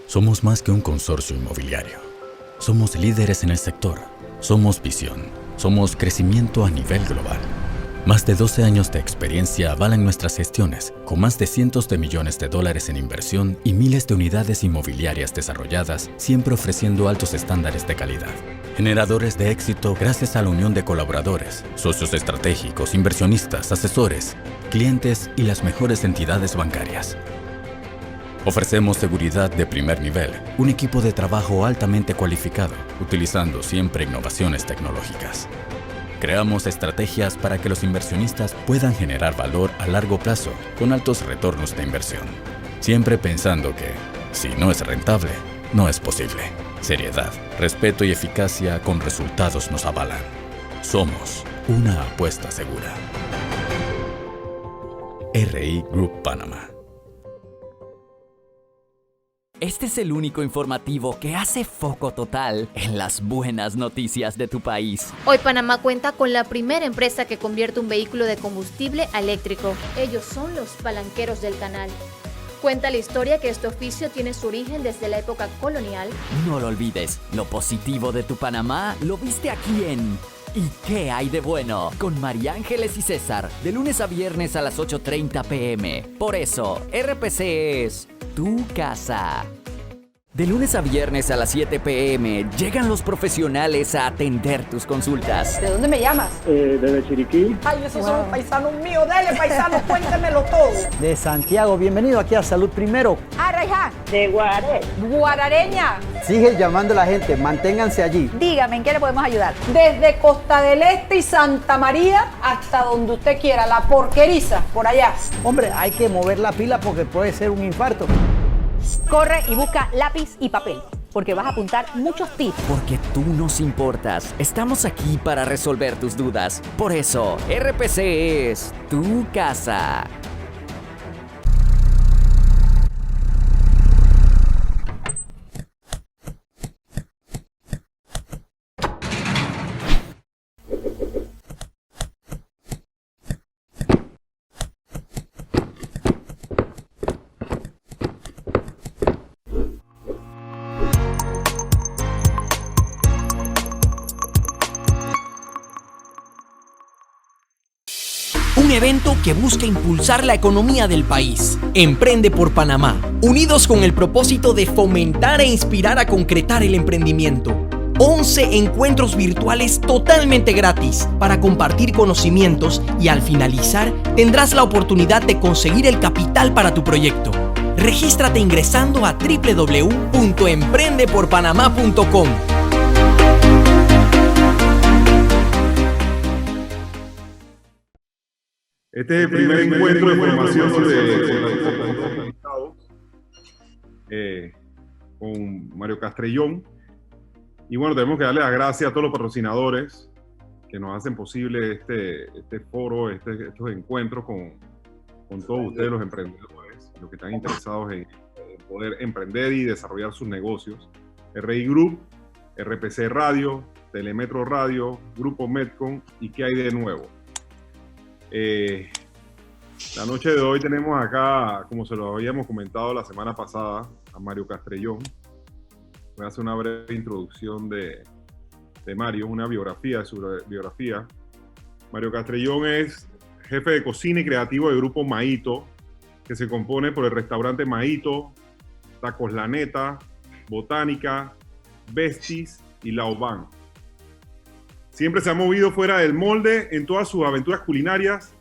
Somos más que un consorcio inmobiliario. Somos líderes en el sector. Somos visión. Somos crecimiento a nivel global. Más de 12 años de experiencia avalan nuestras gestiones, con más de cientos de millones de dólares en inversión y miles de unidades inmobiliarias desarrolladas, siempre ofreciendo altos estándares de calidad. Generadores de éxito gracias a la unión de colaboradores, socios estratégicos, inversionistas, asesores, clientes y las mejores entidades bancarias. Ofrecemos seguridad de primer nivel, un equipo de trabajo altamente cualificado, utilizando siempre innovaciones tecnológicas. Creamos estrategias para que los inversionistas puedan generar valor a largo plazo con altos retornos de inversión. Siempre pensando que, si no es rentable, no es posible. Seriedad, respeto y eficacia con resultados nos avalan. Somos una apuesta segura. RI Group Panamá. Este es el único informativo que hace foco total en las buenas noticias de tu país. Hoy Panamá cuenta con la primera empresa que convierte un vehículo de combustible a eléctrico. Ellos son los palanqueros del canal. Cuenta la historia que este oficio tiene su origen desde la época colonial. No lo olvides, lo positivo de tu Panamá lo viste aquí en ¿Y qué hay de bueno? Con María Ángeles y César, de lunes a viernes a las 8:30 p.m. Por eso, RPC es tu casa. De lunes a viernes a las 7 p.m. llegan los profesionales a atender tus consultas. ¿De dónde me llamas? Desde Chiriquí. Ay, esos son paisanos míos. Dale, paisano, cuéntemelo todo. De Santiago, bienvenido aquí a Salud Primero. Ah, Raijá. De Guaré. Guarareña. Sigue llamando a la gente, manténganse allí. Dígame, ¿en qué le podemos ayudar? Desde Costa del Este y Santa María hasta donde usted quiera, la porqueriza, por allá. Hombre, hay que mover la pila porque puede ser un infarto. Corre y busca lápiz y papel, porque vas a apuntar muchos tips. Porque tú nos importas. Estamos aquí para resolver tus dudas. Por eso, RPC es tu casa. Un evento que busca impulsar la economía del país. Emprende por Panamá. Unidos con el propósito de fomentar e inspirar a concretar el emprendimiento. 11 encuentros virtuales totalmente gratis para compartir conocimientos y al finalizar tendrás la oportunidad de conseguir el capital para tu proyecto. Regístrate ingresando a www.emprendeporpanamá.com. Este es el primer encuentro de formación con Mario Castrellón. Y bueno, tenemos que darle las gracias a todos los patrocinadores que nos hacen posible este foro, estos encuentros con todos ustedes, los emprendedores, los que están interesados en poder emprender y desarrollar sus negocios. RI Group, RPC Radio, Telemetro Radio, Grupo Medcon y ¿Qué hay de nuevo? La noche de hoy tenemos acá, como se lo habíamos comentado la semana pasada, a Mario Castrellón. Voy a hacer una breve introducción de Mario, una biografía de su biografía. Mario Castrellón es jefe de cocina y creativo del grupo Maíto, que se compone por el restaurante Maíto, Tacos La Neta, Botánica, Bestis y Laoban. Siempre se ha movido fuera del molde en todas sus aventuras culinarias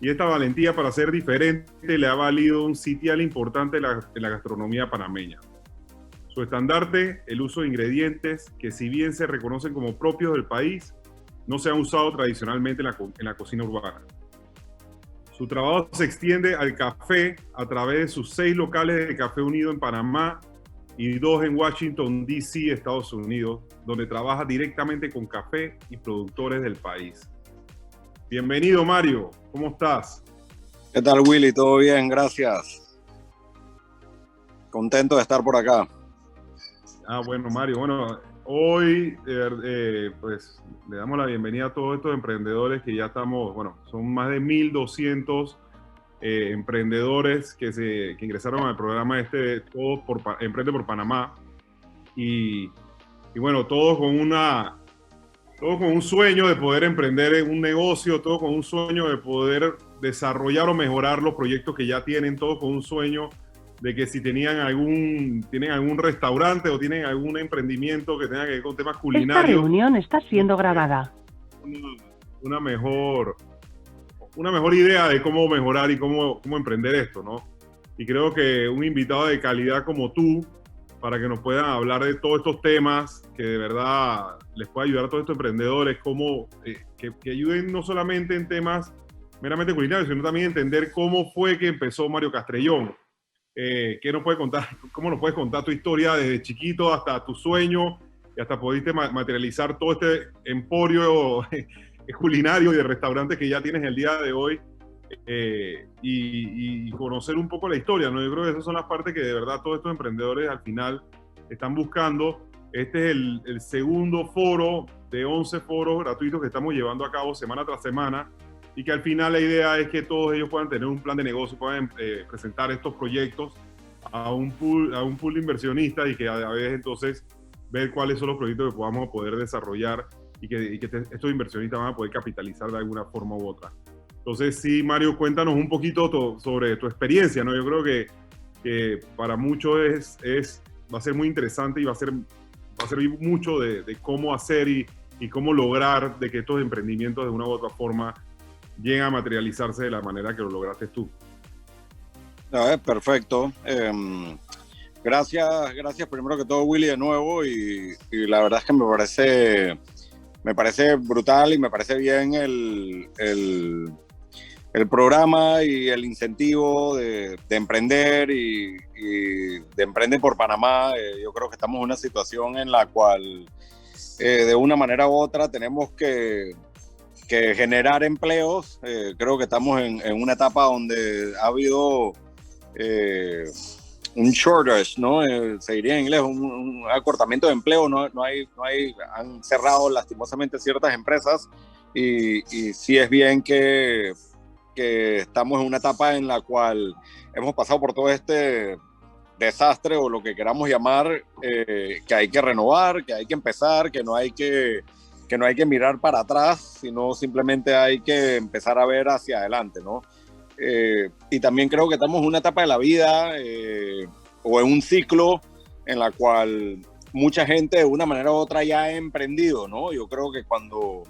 y esta valentía para ser diferente le ha valido un sitial importante en la gastronomía panameña. Su estandarte, el uso de ingredientes que si bien se reconocen como propios del país, no se han usado tradicionalmente en la cocina urbana. Su trabajo se extiende al café a través de sus 6 locales de Café Unido en Panamá y 2 en Washington, D.C., Estados Unidos, donde trabaja directamente con café y productores del país. Bienvenido, Mario. ¿Cómo estás? ¿Qué tal, Willy? ¿Todo bien? Gracias. Contento de estar por acá. Bueno, Mario. Bueno, hoy pues le damos la bienvenida a todos estos emprendedores que ya estamos, bueno, son más de 1,200 emprendedores que ingresaron al programa Emprende por Panamá. Y bueno, todos con un sueño de poder emprender en un negocio, todos con un sueño de poder desarrollar o mejorar los proyectos que ya tienen, todos con un sueño de que si tienen algún restaurante o tienen algún emprendimiento que tenga que ver con temas culinarios. Esta reunión está siendo grabada. Una mejor idea de cómo mejorar y cómo emprender esto, ¿no? Y creo que un invitado de calidad como tú, para que nos puedan hablar de todos estos temas, que de verdad les pueda ayudar a todos estos emprendedores, que ayuden no solamente en temas meramente culinarios, sino también entender cómo fue que empezó Mario Castrellón. ¿Qué nos puede contar? ¿Cómo nos puedes contar tu historia desde chiquito hasta tu sueño y hasta pudiste materializar todo este emporio culinario y de restaurantes que ya tienes el día de hoy, y conocer un poco la historia, ¿no? Yo creo que esas son las partes que de verdad todos estos emprendedores al final están buscando. Este es el segundo foro de 11 foros gratuitos que estamos llevando a cabo semana tras semana, y que al final la idea es que todos ellos puedan tener un plan de negocio, puedan presentar estos proyectos a un pool de inversionistas, y que a veces entonces ver cuáles son los proyectos que podamos poder desarrollar y que estos inversionistas van a poder capitalizar de alguna forma u otra. Entonces, sí, Mario, cuéntanos un poquito sobre tu experiencia, ¿no? Yo creo que para muchos va a ser muy interesante y va a servir mucho de cómo hacer y cómo lograr de que estos emprendimientos de una u otra forma lleguen a materializarse de la manera que lo lograste tú. Perfecto. Gracias primero que todo, Willy, de nuevo, y la verdad es que me parece brutal y me parece bien el programa y el incentivo de emprender y de Emprende por Panamá. Yo creo que estamos en una situación en la cual de una manera u otra tenemos que generar empleos. Creo que estamos en una etapa donde ha habido un shortage, ¿no? Se diría en inglés, un acortamiento de empleo. Han cerrado lastimosamente ciertas empresas, y sí es bien que estamos en una etapa en la cual hemos pasado por todo este desastre, o lo que queramos llamar, que hay que renovar, que hay que empezar, que no hay que mirar para atrás, sino simplemente hay que empezar a ver hacia adelante, ¿no? Y también creo que estamos en una etapa de la vida, o en un ciclo en la cual mucha gente de una manera u otra ya ha emprendido, ¿no? Yo creo que cuando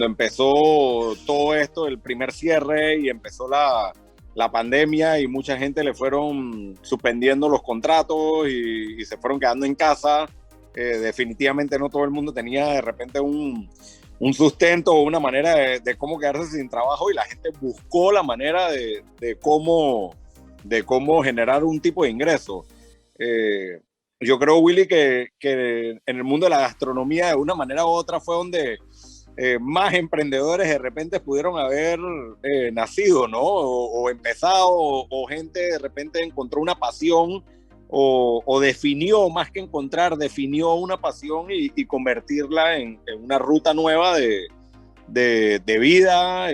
empezó todo esto, el primer cierre, y empezó la pandemia, y mucha gente le fueron suspendiendo los contratos y se fueron quedando en casa, definitivamente no todo el mundo tenía de repente un sustento o una manera de cómo quedarse sin trabajo, y la gente buscó la manera de cómo generar un tipo de ingreso. Yo creo, Willy, que en el mundo de la gastronomía, de una manera u otra, fue donde más emprendedores de repente pudieron haber nacido, ¿no? O empezado, o gente de repente encontró una pasión, o definió, más que encontrar, definió una pasión y convertirla en una ruta nueva de vida,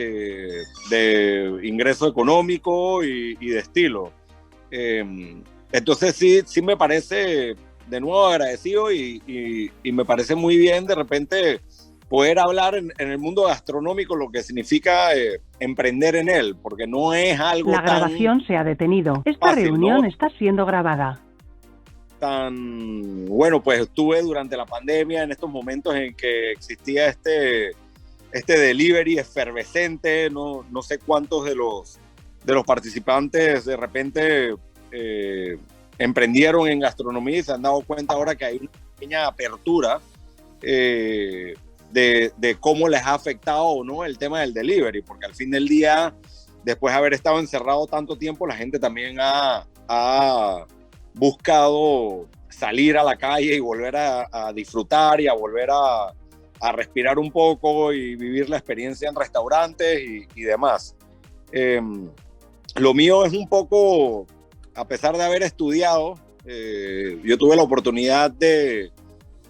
de ingreso económico y de estilo. Entonces sí me parece, de nuevo, agradecido, y me parece muy bien de repente poder hablar en el mundo gastronómico lo que significa emprender en él, porque no es algo La grabación se ha detenido. Esta fácil, reunión ¿no? está siendo grabada. Bueno, pues estuve durante la pandemia en estos momentos en que existía este delivery efervescente. No sé cuántos de los participantes de repente emprendieron en gastronomía y se han dado cuenta ahora que hay una pequeña apertura de cómo les ha afectado o no el tema del delivery, porque al fin del día, después de haber estado encerrado tanto tiempo, la gente también ha buscado salir a la calle y volver a disfrutar, y a volver a respirar un poco y vivir la experiencia en restaurantes y demás. Lo mío es un poco, a pesar de haber estudiado, yo tuve la oportunidad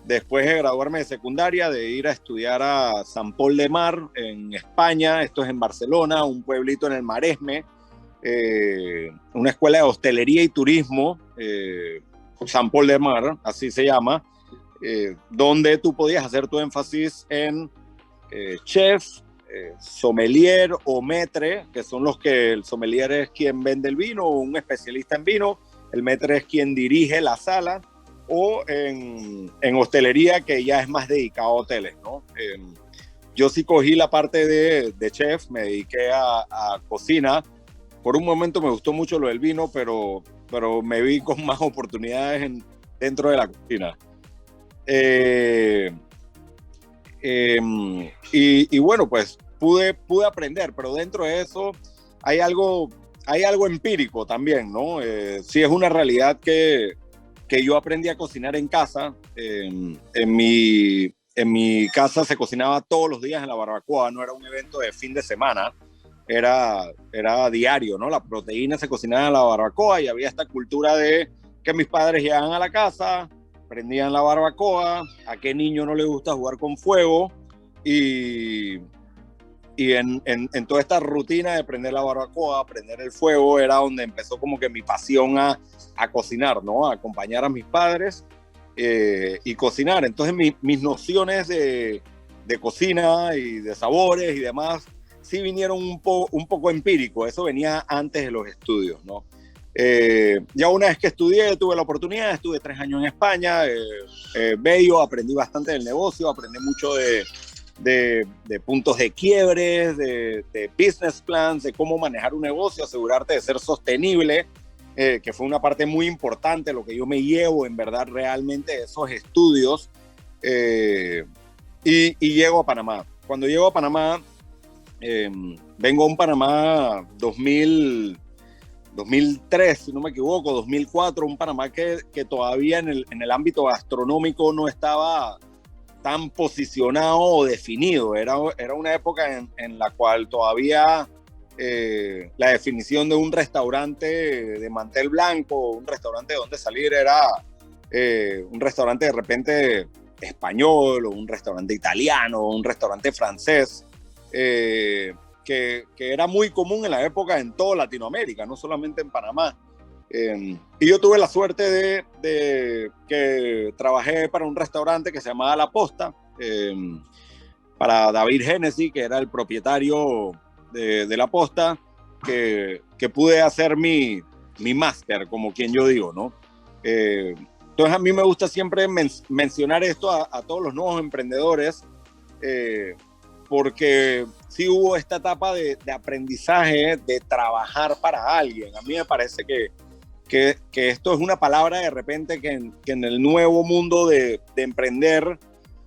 después de graduarme de secundaria, de ir a estudiar a San Pol de Mar en España. Esto es en Barcelona, un pueblito en el Maresme, una escuela de hostelería y turismo, San Paul de Mar, así se llama, donde tú podías hacer tu énfasis en chef, sommelier o maître, que son los que el sommelier es quien vende el vino, o un especialista en vino, el maître es quien dirige la sala, o en hostelería, que ya es más dedicado a hoteles, ¿no? Yo sí cogí la parte de chef, me dediqué a cocina. Por un momento me gustó mucho lo del vino, pero me vi con más oportunidades dentro de la cocina. Y bueno, pues pude aprender, pero dentro de eso hay algo empírico también, ¿no? Sí, es una realidad que yo aprendí a cocinar en casa. En mi casa se cocinaba todos los días en la barbacoa, no era un evento de fin de semana, era diario, ¿no? La proteína se cocinaba en la barbacoa y había esta cultura de que mis padres llegaban a la casa, prendían la barbacoa, a qué niño no le gusta jugar con fuego, y en toda esta rutina de prender la barbacoa, prender el fuego, era donde empezó como que mi pasión a cocinar, ¿no? A acompañar a mis padres y cocinar. Entonces mis nociones de cocina y de sabores y demás sí vinieron un poco empírico. Eso venía antes de los estudios, ¿no? Ya una vez que estudié, tuve la oportunidad, estuve 3 años en España, bello, aprendí bastante del negocio, aprendí mucho de puntos de quiebres, de business plans, de cómo manejar un negocio, asegurarte de ser sostenible, que fue una parte muy importante, lo que yo me llevo en verdad realmente de esos estudios, y llego a Panamá. Cuando llego a Panamá, vengo a un Panamá 2003, si no me equivoco, 2004, un Panamá que todavía en el ámbito gastronómico no estaba tan posicionado o definido. Era una época en la cual todavía la definición de un restaurante de mantel blanco, un restaurante de donde salir, era un restaurante de repente español, o un restaurante italiano, o un restaurante francés, que era muy común en la época en toda Latinoamérica, no solamente en Panamá. Y yo tuve la suerte de que trabajé para un restaurante que se llamaba La Posta, para David Hennessy, que era el propietario de La Posta, que pude hacer mi máster, como quien yo digo, ¿no? Entonces a mí me gusta siempre mencionar esto a todos los nuevos emprendedores, porque sí hubo esta etapa de aprendizaje, de trabajar para alguien. A mí me parece que esto es una palabra de repente que en el nuevo mundo de emprender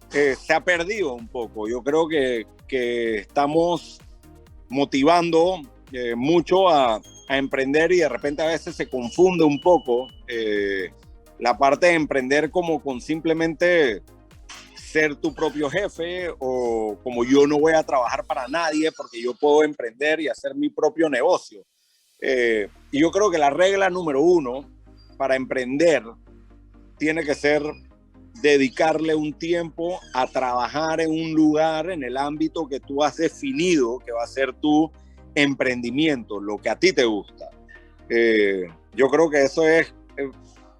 se ha perdido un poco. Yo creo que estamos motivando mucho a emprender, y de repente a veces se confunde un poco la parte de emprender como con simplemente ser tu propio jefe, o como yo no voy a trabajar para nadie porque yo puedo emprender y hacer mi propio negocio. Y yo creo que la regla número 1 para emprender tiene que ser dedicarle un tiempo a trabajar en un lugar, en el ámbito que tú has definido que va a ser tu emprendimiento, lo que a ti te gusta. Yo creo que eso es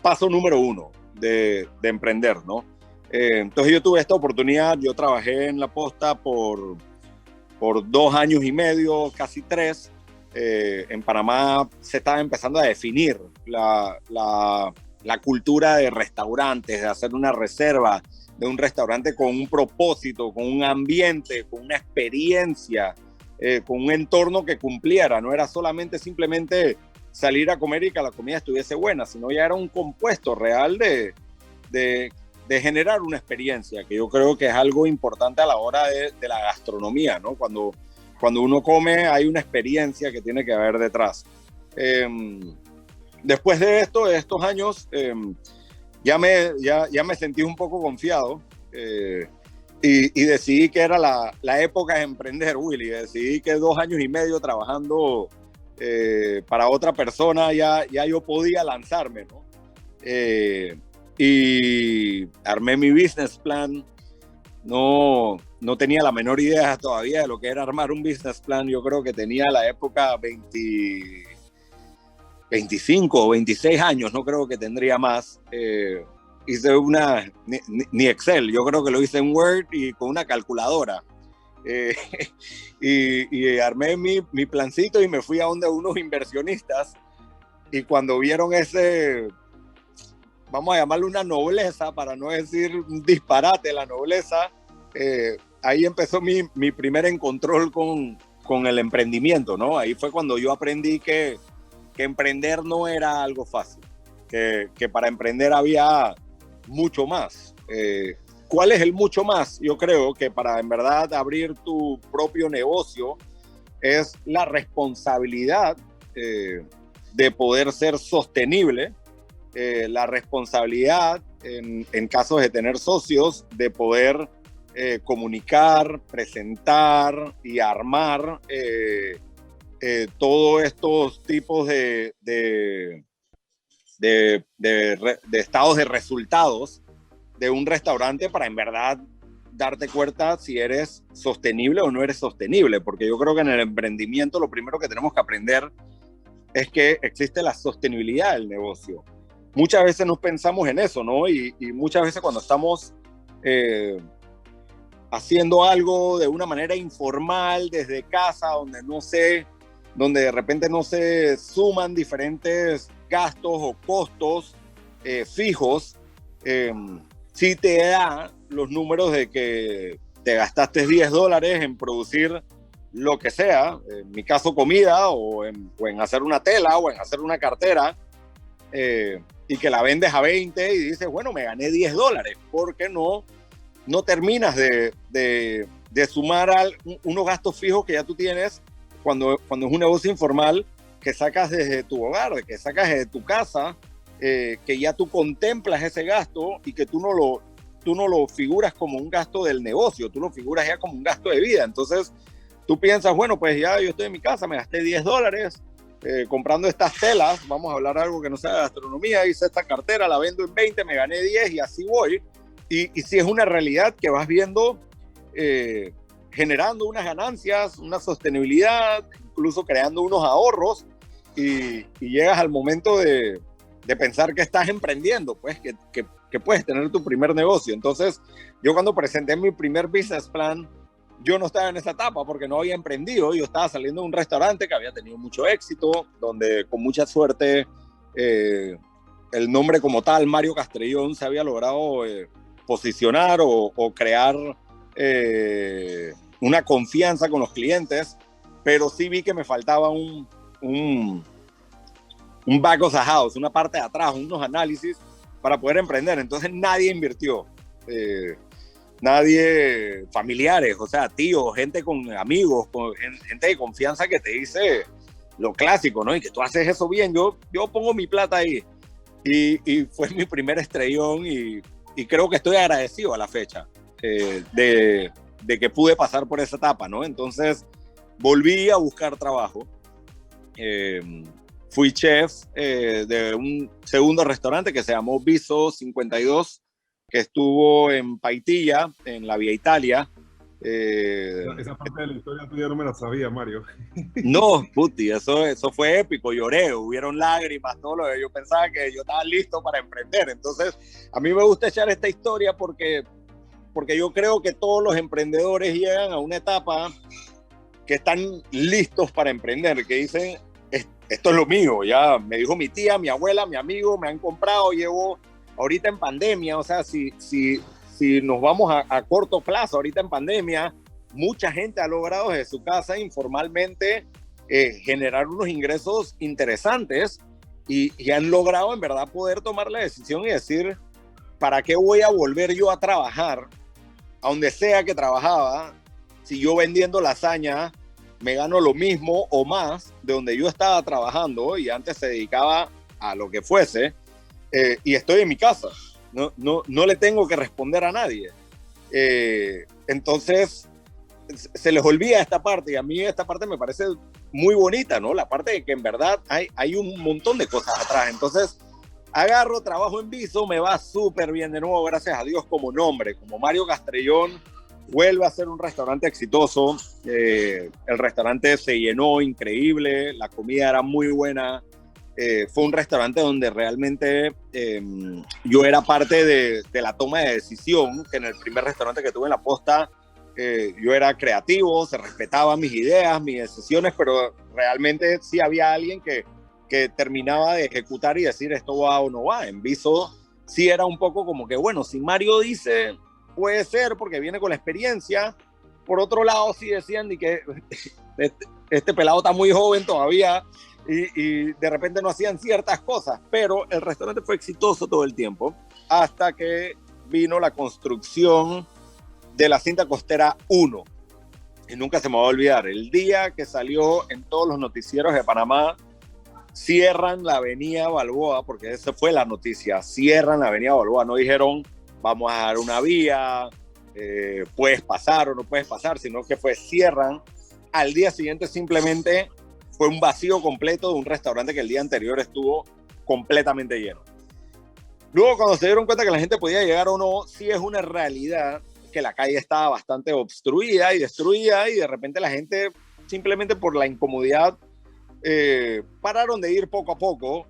paso número 1 de emprender, ¿no? Entonces yo tuve esta oportunidad, yo trabajé en La Posta por 2 años y medio, casi 3. En Panamá se estaba empezando a definir la cultura de restaurantes, de hacer una reserva de un restaurante con un propósito, con un ambiente, con una experiencia, con un entorno que cumpliera. No era simplemente salir a comer y que la comida estuviese buena, sino ya era un compuesto real de generar una experiencia, que yo creo que es algo importante a la hora de la gastronomía, ¿no? Cuando uno come hay una experiencia que tiene que haber detrás. Después de estos años, ya me sentí un poco confiado, y decidí que era la época de emprender, Willy. Decidí que 2 años y medio trabajando para otra persona ya yo podía lanzarme, ¿no? Y armé mi business plan. No tenía la menor idea todavía de lo que era armar un business plan. Yo creo que tenía a la época 25 o 26 años, no creo que tendría más. Hice ni Excel, yo creo que lo hice en Word y con una calculadora. Y armé mi plancito y me fui a donde unos inversionistas, y cuando vieron ese, vamos a llamarlo una nobleza, para no decir un disparate, la nobleza, ahí empezó mi primer encontrón con el emprendimiento, ¿no? Ahí fue cuando yo aprendí que emprender no era algo fácil, que para emprender había mucho más. ¿Cuál es el mucho más? Yo creo que para en verdad abrir tu propio negocio es la responsabilidad de poder ser sostenible, la responsabilidad en casos de tener socios, de poder comunicar, presentar y armar todos estos tipos de estados de resultados de un restaurante para en verdad darte cuenta si eres sostenible o no eres sostenible, porque yo creo que en el emprendimiento lo primero que tenemos que aprender es que existe la sostenibilidad del negocio. Muchas veces no pensamos en eso, ¿no? Y muchas veces cuando estamos haciendo algo de una manera informal desde casa, donde de repente no se suman diferentes gastos o costos fijos, sí te da los números de que te gastaste $10 en producir lo que sea, en mi caso comida, o en hacer una tela, o en hacer una cartera, y que la vendes a 20 y dices, bueno, me gané $10, porque no terminas de sumar unos gastos fijos que ya tú tienes cuando es un negocio informal, que sacas desde tu hogar, que sacas desde tu casa, que ya tú contemplas ese gasto y que tú no lo figuras como un gasto del negocio, tú lo figuras ya como un gasto de vida. Entonces tú piensas, bueno, pues ya yo estoy en mi casa, me gasté $10 comprando estas telas, vamos a hablar de algo que no sea de gastronomía, hice esta cartera, la vendo en 20, me gané 10 y así voy. Y sí es una realidad que vas viendo generando unas ganancias, una sostenibilidad, incluso creando unos ahorros, y llegas al momento de pensar que estás emprendiendo, pues que puedes tener tu primer negocio. Entonces, yo cuando presenté mi primer business plan, yo no estaba en esa etapa porque no había emprendido. Yo estaba saliendo de un restaurante que había tenido mucho éxito, donde con mucha suerte el nombre como tal, Mario Castrellón, se había logrado posicionar o crear una confianza con los clientes, pero sí vi que me faltaba un back of the house, una parte de atrás, unos análisis para poder emprender. Entonces nadie invirtió, nadie, familiares, o sea, tíos, gente con amigos, gente de confianza que te dice lo clásico, ¿no? Y que tú haces eso bien, yo pongo mi plata ahí. Y fue mi primer estrellón, y creo que estoy agradecido a la fecha de que pude pasar por esa etapa, ¿no? Entonces volví a buscar trabajo. Fui chef de un segundo restaurante que se llamó Viso 52, que estuvo en Paitilla, en la Vía Italia. Esa parte de la historia tuya no me la sabía, Mario. No, puti, eso fue épico. Lloré, hubieron lágrimas, todo lo que yo pensaba que yo estaba listo para emprender. Entonces, a mí me gusta echar esta historia porque yo creo que todos los emprendedores llegan a una etapa que están listos para emprender, que dicen, esto es lo mío. Ya me dijo mi tía, mi abuela, mi amigo, me han comprado, llevo ahorita en pandemia, o sea, si nos vamos a corto plazo, ahorita en pandemia, mucha gente ha logrado desde su casa informalmente generar unos ingresos interesantes, y han logrado en verdad poder tomar la decisión y decir, ¿para qué voy a volver yo a trabajar a donde sea que trabajaba, si yo vendiendo lasaña me gano lo mismo o más de donde yo estaba trabajando y antes se dedicaba a lo que fuese, y estoy en mi casa? No le tengo que responder a nadie. Entonces se les olvida esta parte, y a mí esta parte me parece muy bonita, ¿no? La parte de que en verdad hay un montón de cosas atrás. Entonces agarro, trabajo en Viso, me va súper bien de nuevo, gracias a Dios, como nombre, como Mario Castrellón, vuelve a ser un restaurante exitoso. El restaurante se llenó increíble, la comida era muy buena, fue un restaurante donde realmente yo era parte de la toma de decisión, que en el primer restaurante que tuve en La Posta, yo era creativo, se respetaban mis ideas, mis decisiones, pero realmente sí había alguien que terminaba de ejecutar y decir esto va o no va. En Viso sí era un poco como que, bueno, si Mario dice, puede ser porque viene con la experiencia. Por otro lado, sí decían que este pelado está muy joven todavía y de repente no hacían ciertas cosas, pero el restaurante fue exitoso todo el tiempo hasta que vino la construcción de la cinta costera 1. Y nunca se me va a olvidar, el día que salió en todos los noticieros de Panamá, cierran la avenida Balboa, porque esa fue la noticia, cierran la avenida Balboa, no dijeron vamos a dar una vía, puedes pasar o no puedes pasar, sino que cierran. Al día siguiente simplemente fue un vacío completo de un restaurante que el día anterior estuvo completamente lleno. Luego, cuando se dieron cuenta que la gente podía llegar o no, sí es una realidad que la calle estaba bastante obstruida y destruida y de repente la gente, simplemente por la incomodidad, pararon de ir poco a poco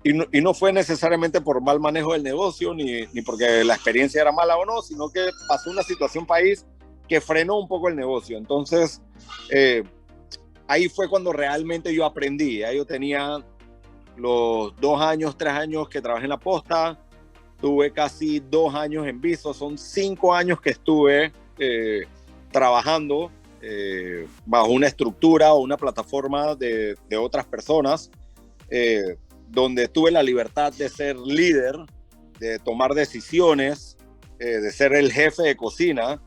y no fue necesariamente por mal manejo del negocio ni porque la experiencia era mala o no, sino que pasó una situación país que frenó un poco el negocio. Entonces, ahí fue cuando realmente yo aprendí. Ya yo tenía los 2 años, 3 años que trabajé en La Posta, tuve casi 2 años en Viso, son 5 años que estuve trabajando bajo una estructura o una plataforma de otras personas, donde tuve la libertad de ser líder, de tomar decisiones, de ser el jefe de cocina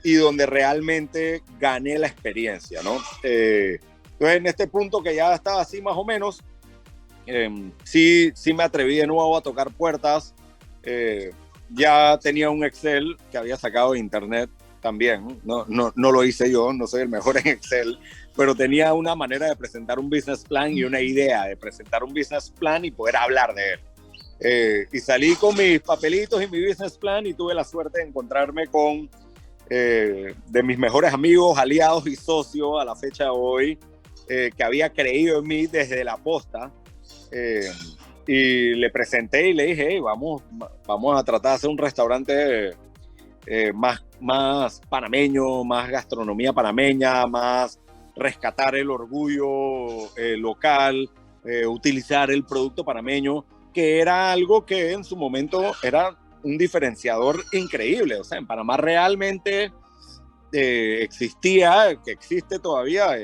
y donde realmente gané la experiencia, ¿no? Entonces, en este punto que ya estaba así más o menos, sí me atreví de nuevo a tocar puertas. Ya tenía un Excel que había sacado de internet también, no lo hice yo, no soy el mejor en Excel, pero tenía una manera de presentar un business plan y una idea de presentar un business plan y poder hablar de él. Y salí con mis papelitos y mi business plan y tuve la suerte de encontrarme con de mis mejores amigos, aliados y socios a la fecha de hoy, que había creído en mí desde La Posta. Y le presenté y le dije, hey, vamos a tratar de hacer un restaurante más panameño, más gastronomía panameña, más rescatar el orgullo local, utilizar el producto panameño, que era algo que en su momento era un diferenciador increíble. O sea, en Panamá realmente existía, que existe todavía,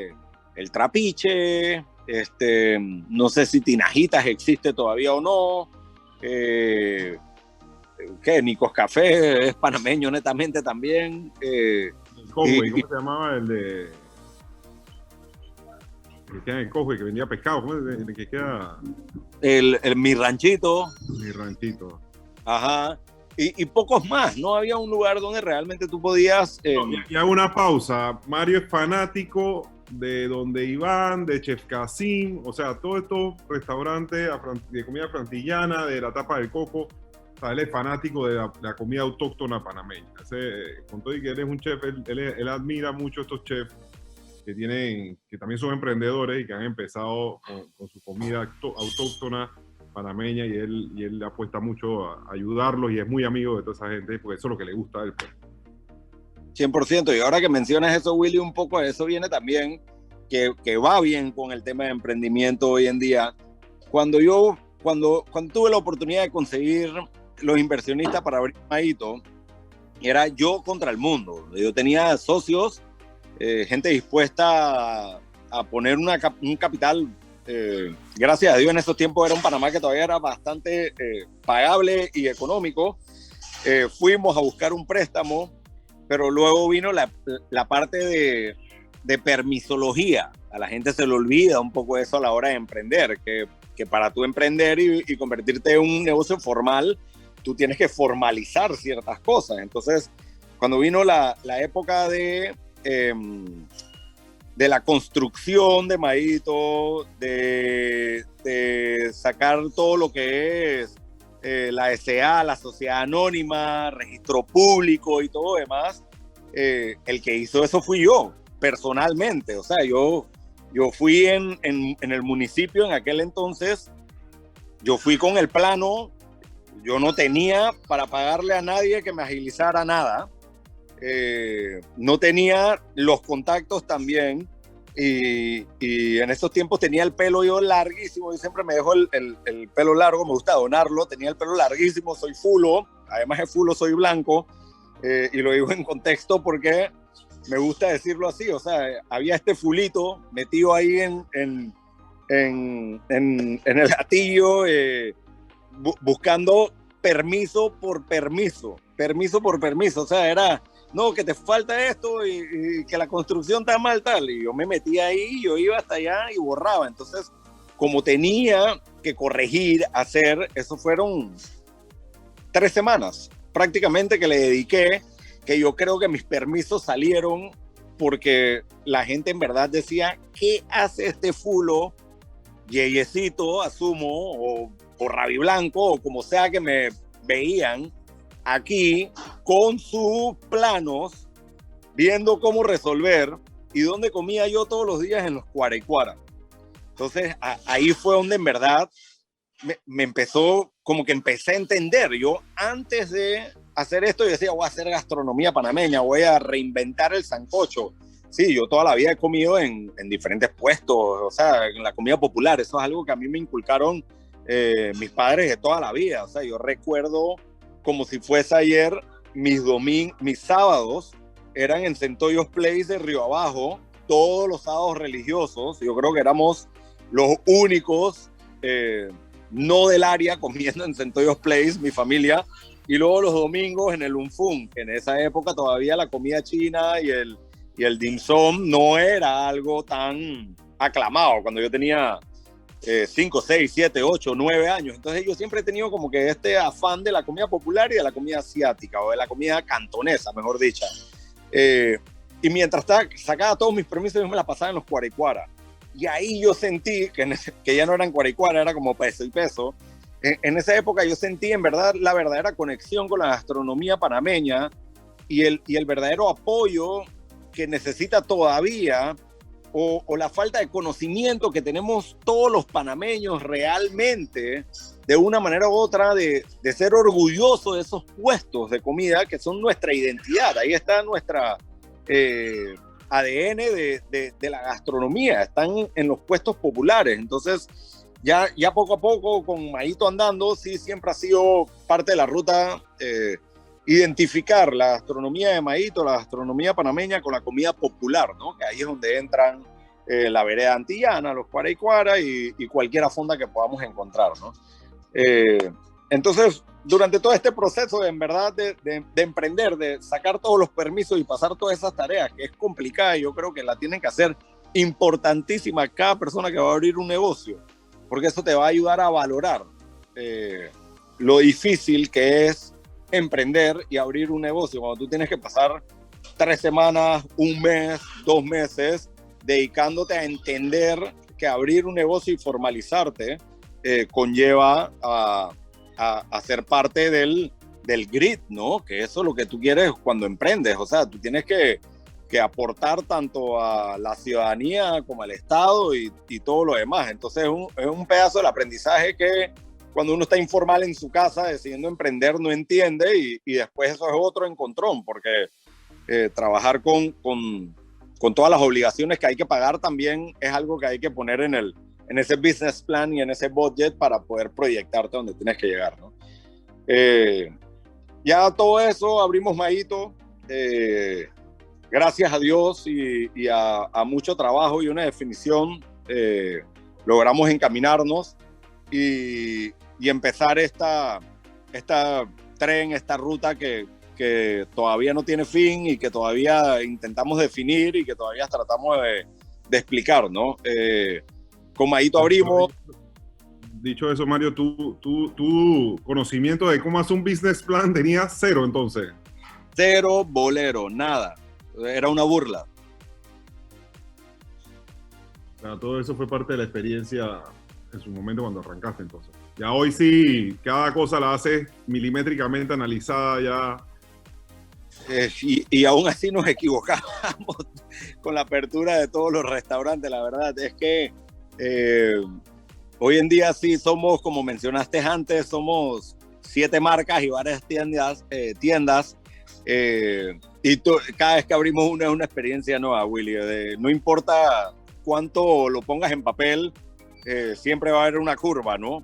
el trapiche, no sé si Tinajitas existe todavía o no, Nicos Café es panameño netamente también. ¿Cómo se llamaba el de que queda en el Cojue, que vendía pescado? ¿Cómo es el que queda? Mi Ranchito. Mi Ranchito. Ajá. Y pocos más. No había un lugar donde realmente tú podías... Y hago una pausa. Mario es fanático de Donde Iván, de Chef Casim, o sea, todos estos restaurantes de comida frantillana, de la Tapa del Coco. O sea, él es fanático de la comida autóctona panameña. Con todo y que él es un chef, él admira mucho a estos chefs que también son emprendedores y que han empezado con su comida autóctona panameña, y él apuesta mucho a ayudarlos y es muy amigo de toda esa gente porque eso es lo que le gusta a él. 100%. Y ahora que mencionas eso, Willy, un poco de eso viene también, que va bien con el tema de emprendimiento hoy en día. Cuando tuve la oportunidad de conseguir los inversionistas para abrir Maíto, era yo contra el mundo. Yo tenía socios, gente dispuesta a poner un capital. Gracias a Dios en esos tiempos era un Panamá que todavía era bastante pagable y económico. Fuimos a buscar un préstamo, pero luego vino la parte de permisología. A la gente se le olvida un poco eso a la hora de emprender, que para tú emprender y convertirte en un negocio formal, tú tienes que formalizar ciertas cosas. Entonces, cuando vino la época de la construcción de Maíto, de sacar todo lo que es la SA, la sociedad anónima, registro público y todo demás, el que hizo eso fui yo, personalmente. O sea, yo Yo fui en el municipio en aquel entonces, yo fui con el plano, yo no tenía para pagarle a nadie que me agilizara nada, no tenía los contactos también, y en esos tiempos tenía el pelo yo larguísimo, yo siempre me dejo el pelo largo, me gusta donarlo, tenía el pelo larguísimo, soy fulo, además de fulo soy blanco, y lo digo en contexto porque me gusta decirlo así, o sea, había este fulito metido ahí en el gatillo, buscando permiso por permiso, o sea, era, no, que te falta esto y que la construcción está mal tal, y yo me metía ahí, yo iba hasta allá y borraba, entonces, como tenía que corregir, hacer, eso fueron 3 semanas, prácticamente que le dediqué, que yo creo que mis permisos salieron porque la gente en verdad decía, ¿qué hace este fulo, yeyecito, asumo, o Rabi Blanco, o como sea que me veían, aquí con sus planos, viendo cómo resolver y dónde comía yo todos los días en los Cuara? Entonces ahí fue donde en verdad me empezó, como que empecé a entender. Yo antes de hacer esto, yo decía, voy a hacer gastronomía panameña, voy a reinventar el sancocho. Sí, yo toda la vida he comido en diferentes puestos, o sea, en la comida popular. Eso es algo que a mí me inculcaron mis padres de toda la vida. O sea, yo recuerdo como si fuese ayer, mis sábados eran en Centollos Place de Río Abajo, todos los sábados religiosos. Yo creo que éramos los únicos no del área comiendo en Centollos Place, mi familia, y luego los domingos en el Unfun, que en esa época todavía la comida china y el dim sum no era algo tan aclamado, cuando yo tenía 5, 6, 7, 8, 9 años. Entonces yo siempre he tenido como que este afán de la comida popular y de la comida asiática, o de la comida cantonesa, mejor dicha. Y mientras sacaba todos mis permisos, yo me la pasaba en los Cuara. Y ahí yo sentí que ya no eran Cuara, era como peso y peso. En esa época yo sentí en verdad la verdadera conexión con la gastronomía panameña y el verdadero apoyo que necesita todavía, o la falta de conocimiento que tenemos todos los panameños realmente, de una manera u otra, de ser orgullosos de esos puestos de comida que son nuestra identidad. Ahí está nuestra ADN de la gastronomía, están en los puestos populares. Entonces, ya poco a poco, con Mayito andando, sí, siempre ha sido parte de la ruta identificar la gastronomía de Mayito, la gastronomía panameña con la comida popular, ¿no? Que ahí es donde entran la vereda antillana, los Cuara y cualquier fonda que podamos encontrar, ¿no? Entonces, durante todo este proceso, en verdad, de emprender, de sacar todos los permisos y pasar todas esas tareas, que es complicada, yo creo que la tienen que hacer importantísima cada persona que va a abrir un negocio, porque eso te va a ayudar a valorar lo difícil que es emprender y abrir un negocio, cuando tú tienes que pasar 3 semanas, 1 mes, 2 meses, dedicándote a entender que abrir un negocio y formalizarte conlleva a ser parte del grit, ¿no? Que eso es lo que tú quieres cuando emprendes. O sea, tú tienes que aportar tanto a la ciudadanía como al Estado y todo lo demás. Entonces es un pedazo del aprendizaje que cuando uno está informal en su casa decidiendo emprender no entiende, y después eso es otro encontrón, porque trabajar con todas las obligaciones que hay que pagar también es algo que hay que poner en ese business plan y en ese budget para poder proyectarte donde tienes que llegar, ¿no? Ya todo eso, abrimos Mayito, gracias a Dios y a mucho trabajo y una definición, logramos encaminarnos y empezar esta ruta que todavía no tiene fin y que todavía intentamos definir y que todavía tratamos de explicar, ¿no? Con Mayito abrimos. Dicho eso, Mario, tu conocimiento de cómo hacer un business plan tenía 0, entonces. 0 bolero, nada. Era una burla. Claro, todo eso fue parte de la experiencia en su momento cuando arrancaste, entonces. Ya hoy sí, cada cosa la haces milimétricamente analizada, ya y aún así nos equivocábamos con la apertura de todos los restaurantes. La verdad es que hoy en día sí somos, como mencionaste antes, somos 7 marcas y varias tiendas, y cada vez que abrimos una es una experiencia nueva, Willy. No importa cuánto lo pongas en papel, siempre va a haber una curva, ¿no?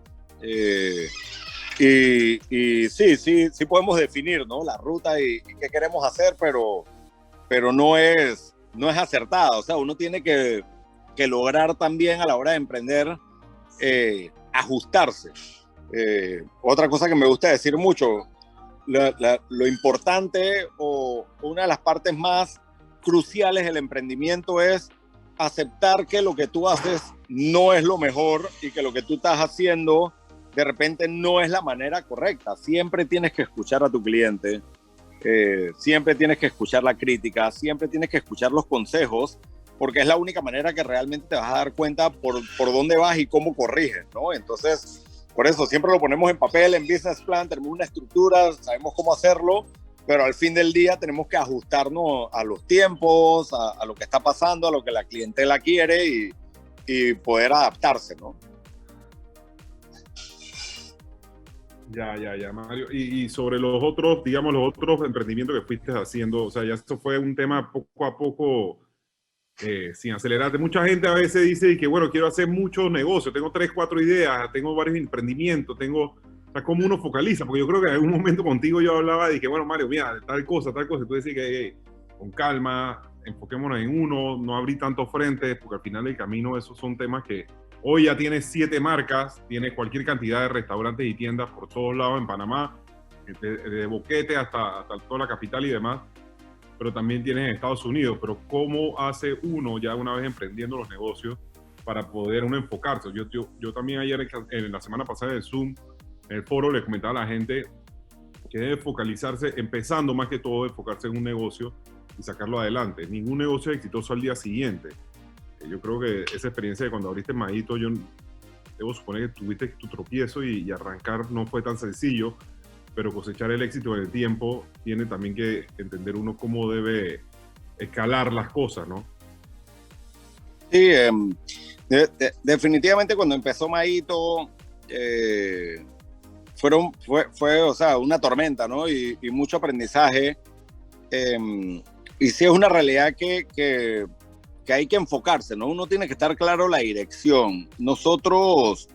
Y sí podemos definir, ¿no?, la ruta y qué queremos hacer, pero no es acertada. O sea, uno tiene que lograr también a la hora de emprender ajustarse. Otra cosa que me gusta decir mucho, lo importante o una de las partes más cruciales del emprendimiento es aceptar que lo que tú haces no es lo mejor y que lo que tú estás haciendo de repente no es la manera correcta. Siempre tienes que escuchar a tu cliente, siempre tienes que escuchar la crítica, siempre tienes que escuchar los consejos, porque es la única manera que realmente te vas a dar cuenta por dónde vas y cómo corriges, ¿no? Entonces, por eso siempre lo ponemos en papel, en business plan, tenemos una estructura, sabemos cómo hacerlo, pero al fin del día tenemos que ajustarnos a los tiempos, a lo que está pasando, a lo que la clientela quiere y poder adaptarse, ¿no? Ya, Mario. Y sobre los otros, digamos, los otros emprendimientos que fuiste haciendo, o sea, ya esto fue un tema poco a poco, sin acelerarte. Mucha gente a veces dice que, bueno, quiero hacer muchos negocios, tengo 3, 4 ideas, tengo varios emprendimientos, o sea, ¿cómo uno focaliza? Porque yo creo que en algún momento contigo yo hablaba de que, bueno, Mario, mira, tal cosa, tú decís que con calma, enfoquémonos en uno, no abrir tantos frentes, porque al final del camino esos son temas que hoy ya tienes 7 marcas, tienes cualquier cantidad de restaurantes y tiendas por todos lados en Panamá, de Boquete hasta toda la capital y demás, pero también tienes en Estados Unidos. Pero ¿cómo hace uno ya una vez emprendiendo los negocios para poder uno enfocarse? Yo también ayer, en la semana pasada en el Zoom, en el foro, le comentaba a la gente que debe focalizarse, empezando más que todo, enfocarse en un negocio y sacarlo adelante. Ningún negocio es exitoso al día siguiente. Yo creo que esa experiencia de cuando abriste Majito, yo debo suponer que tuviste tu tropiezo y arrancar no fue tan sencillo, pero cosechar el éxito en el tiempo tiene también que entender uno cómo debe escalar las cosas, ¿no? Sí, definitivamente cuando empezó Majito fue o sea, una tormenta, ¿no? Y mucho aprendizaje. Y sí es una realidad que hay que enfocarse, ¿no? Uno tiene que estar claro la dirección. Nosotros,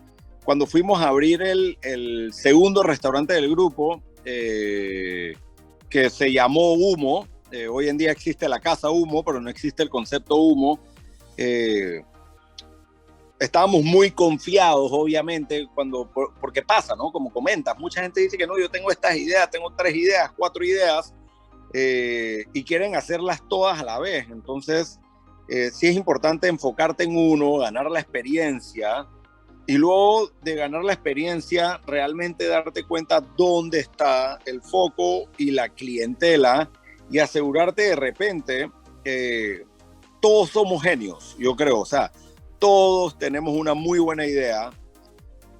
cuando fuimos a abrir el segundo restaurante del grupo, que se llamó Humo, hoy en día existe la Casa Humo, pero no existe el concepto Humo, estábamos muy confiados, obviamente, porque pasa, ¿no? Como comentas, mucha gente dice que no, yo tengo estas ideas, tengo 3 ideas, 4 ideas, y quieren hacerlas todas a la vez. Entonces, sí es importante enfocarte en uno, ganar la experiencia, y luego de ganar la experiencia, realmente darte cuenta dónde está el foco y la clientela, y asegurarte de repente que todos somos genios, yo creo. O sea, todos tenemos una muy buena idea,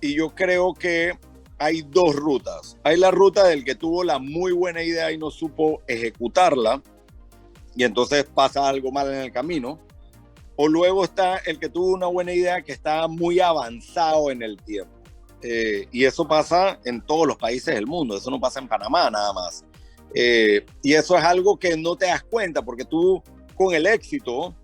y yo creo que hay 2 rutas. Hay la ruta del que tuvo la muy buena idea y no supo ejecutarla, y entonces pasa algo mal en el camino. O luego está el que tuvo una buena idea que está muy avanzado en el tiempo. Y eso pasa en todos los países del mundo, eso no pasa en Panamá nada más. Y eso es algo que no te das cuenta, porque tú con el éxito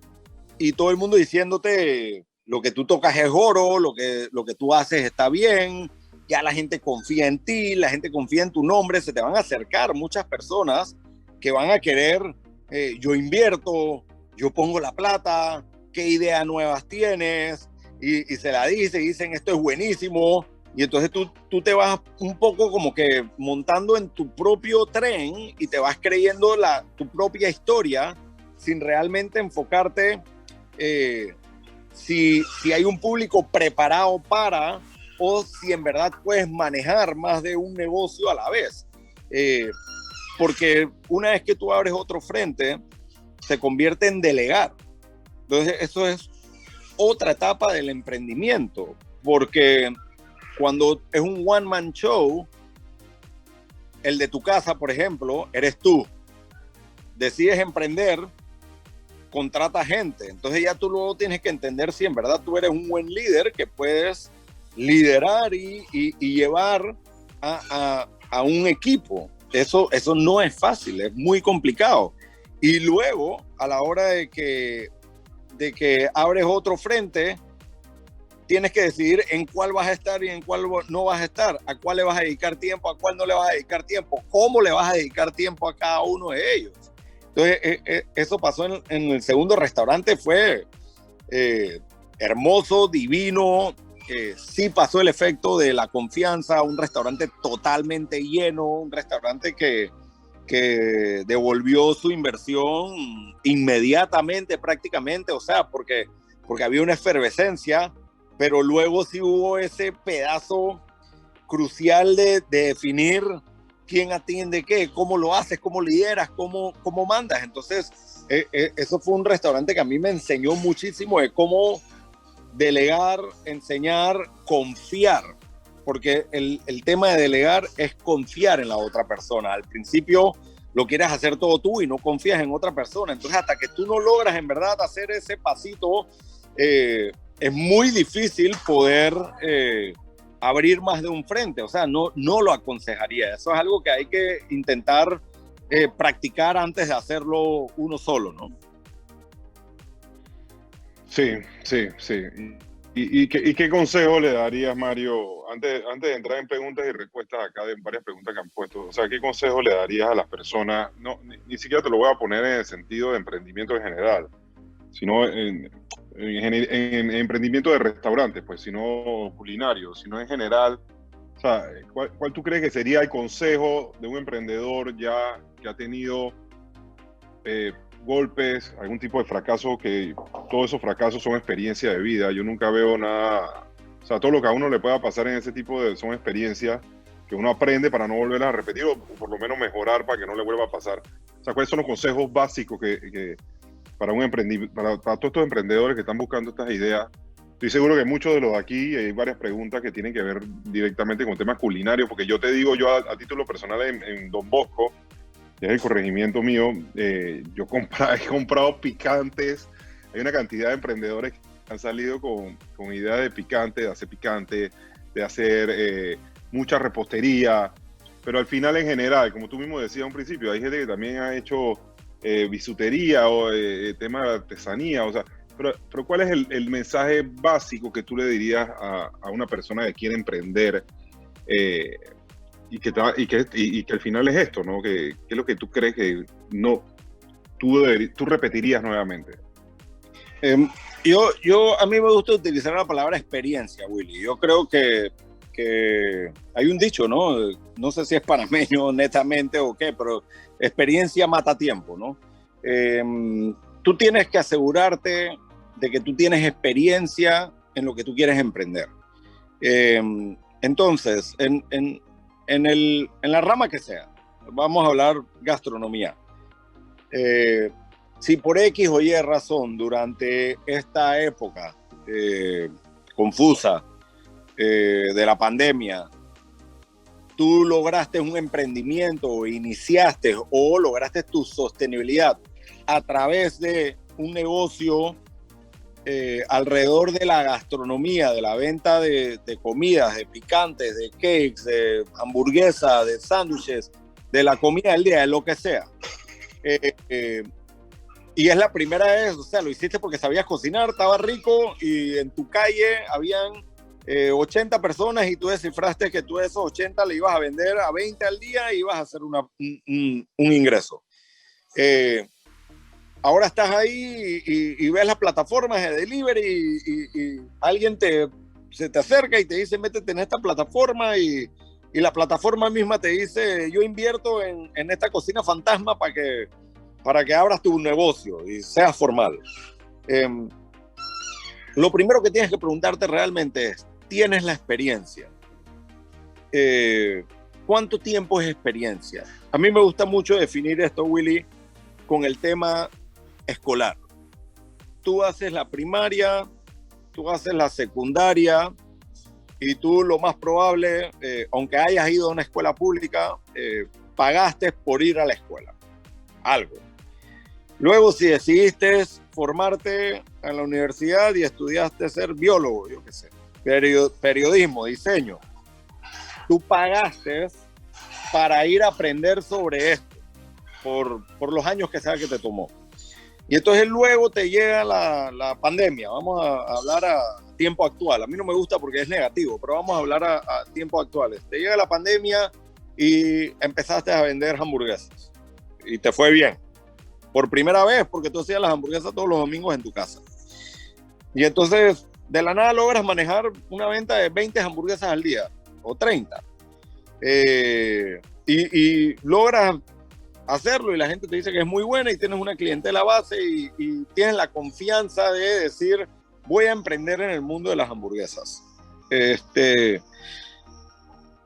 y todo el mundo diciéndote lo que tú tocas es oro, lo que tú haces está bien, ya la gente confía en ti, la gente confía en tu nombre, se te van a acercar muchas personas que van a querer, yo invierto, yo pongo la plata, qué ideas nuevas tienes, y se la dicen esto es buenísimo, y entonces tú te vas un poco como que montando en tu propio tren y te vas creyendo tu propia historia sin realmente enfocarte si hay un público preparado para, o si en verdad puedes manejar más de un negocio a la vez. Porque una vez que tú abres otro frente, se convierte en delegar. Entonces, eso es otra etapa del emprendimiento, porque cuando es un one-man show, el de tu casa, por ejemplo, eres tú. decides emprender, contrata gente. Entonces ya tú luego tienes que entender si en verdad tú eres un buen líder que puedes liderar y llevar a un equipo. Eso no es fácil, es muy complicado. Y luego, a la hora de que abres otro frente, tienes que decidir en cuál vas a estar y en cuál no vas a estar, a cuál le vas a dedicar tiempo, a cuál no le vas a dedicar tiempo, cómo le vas a dedicar tiempo a cada uno de ellos. Entonces, eso pasó en el segundo restaurante, fue hermoso, divino, sí pasó el efecto de la confianza, un restaurante totalmente lleno, un restaurante que devolvió su inversión inmediatamente prácticamente, o sea, porque había una efervescencia, pero luego sí hubo ese pedazo crucial de definir quién atiende qué, cómo lo haces, cómo lideras, cómo mandas. Entonces, eso fue un restaurante que a mí me enseñó muchísimo de cómo delegar, enseñar, confiar, porque el tema de delegar es confiar en la otra persona. Al principio lo quieres hacer todo tú y no confías en otra persona. Entonces, hasta que tú no logras en verdad hacer ese pasito, es muy difícil poder abrir más de un frente. O sea, no lo aconsejaría. Eso es algo que hay que intentar practicar antes de hacerlo uno solo, ¿no? Sí. ¿Y qué consejo le darías, Mario, antes de entrar en preguntas y respuestas acá de varias preguntas que han puesto? O sea, ¿qué consejo le darías a las personas? No, ni siquiera te lo voy a poner en el sentido de emprendimiento en general, sino en emprendimiento de restaurantes, pues, sino culinario, sino en general. O sea, ¿cuál tú crees que sería el consejo de un emprendedor ya que ha tenido golpes, algún tipo de fracaso, que todos esos fracasos son experiencia de vida? Yo nunca veo nada, o sea, todo lo que a uno le pueda pasar en ese tipo son experiencias que uno aprende para no volver a repetir o por lo menos mejorar para que no le vuelva a pasar. O sea, ¿cuáles son los consejos básicos que para todos estos emprendedores que están buscando estas ideas? Estoy seguro que muchos de los de aquí hay varias preguntas que tienen que ver directamente con temas culinarios, porque yo te digo, yo a título personal en Don Bosco, que es el corregimiento mío, yo he comprado picantes. Hay una cantidad de emprendedores que han salido con ideas de picante, de hacer picante, de hacer mucha repostería, pero al final en general, como tú mismo decías a un principio, hay gente que también ha hecho bisutería o tema de artesanía, o sea, pero ¿cuál es el mensaje básico que tú le dirías a una persona que quiere emprender y que al final es esto, ¿no? ¿Qué es lo que tú crees que tú repetirías nuevamente? A mí me gusta utilizar la palabra experiencia, Willy. Yo creo que hay un dicho, ¿no? No sé si es panameño netamente o qué, pero experiencia mata tiempo, ¿no? Tú tienes que asegurarte de que tú tienes experiencia en lo que tú quieres emprender. Entonces, en la rama que sea, vamos a hablar gastronomía. Si por X o Y razón durante esta época confusa de la pandemia, tú lograste un emprendimiento o iniciaste o lograste tu sostenibilidad a través de un negocio alrededor de la gastronomía, de la venta de comidas, de picantes, de cakes, de hamburguesas, de sándwiches, de la comida del día, de lo que sea. Y es la primera vez, o sea, lo hiciste porque sabías cocinar, estaba rico y en tu calle habían 80 personas y tú descifraste que tú de esos 80 le ibas a vender a 20 al día y ibas a hacer un ingreso. Ahora estás ahí y ves las plataformas de delivery y alguien se te acerca y te dice métete en esta plataforma y la plataforma misma te dice yo invierto en esta cocina fantasma para que abras tu negocio y seas formal. Lo primero que tienes que preguntarte realmente es, ¿tienes la experiencia? ¿Cuánto tiempo es experiencia? A mí me gusta mucho definir esto, Willy, con el tema escolar. Tú haces la primaria, tú haces la secundaria y tú lo más probable, aunque hayas ido a una escuela pública, pagaste por ir a la escuela. Algo. Luego, si decidiste formarte en la universidad y estudiaste ser biólogo, yo qué sé, periodismo, diseño, tú pagaste para ir a aprender sobre esto por los años que sea que te tomó. Y entonces luego te llega la pandemia. Vamos a hablar a tiempo actual. A mí no me gusta porque es negativo, pero vamos a hablar a tiempos actuales. Te llega la pandemia y empezaste a vender hamburguesas y te fue bien. Por primera vez, porque tú hacías las hamburguesas todos los domingos en tu casa. Y entonces, de la nada logras manejar una venta de 20 hamburguesas al día, o 30. Y logras hacerlo y la gente te dice que es muy buena y tienes una clientela base y tienes la confianza de decir, voy a emprender en el mundo de las hamburguesas.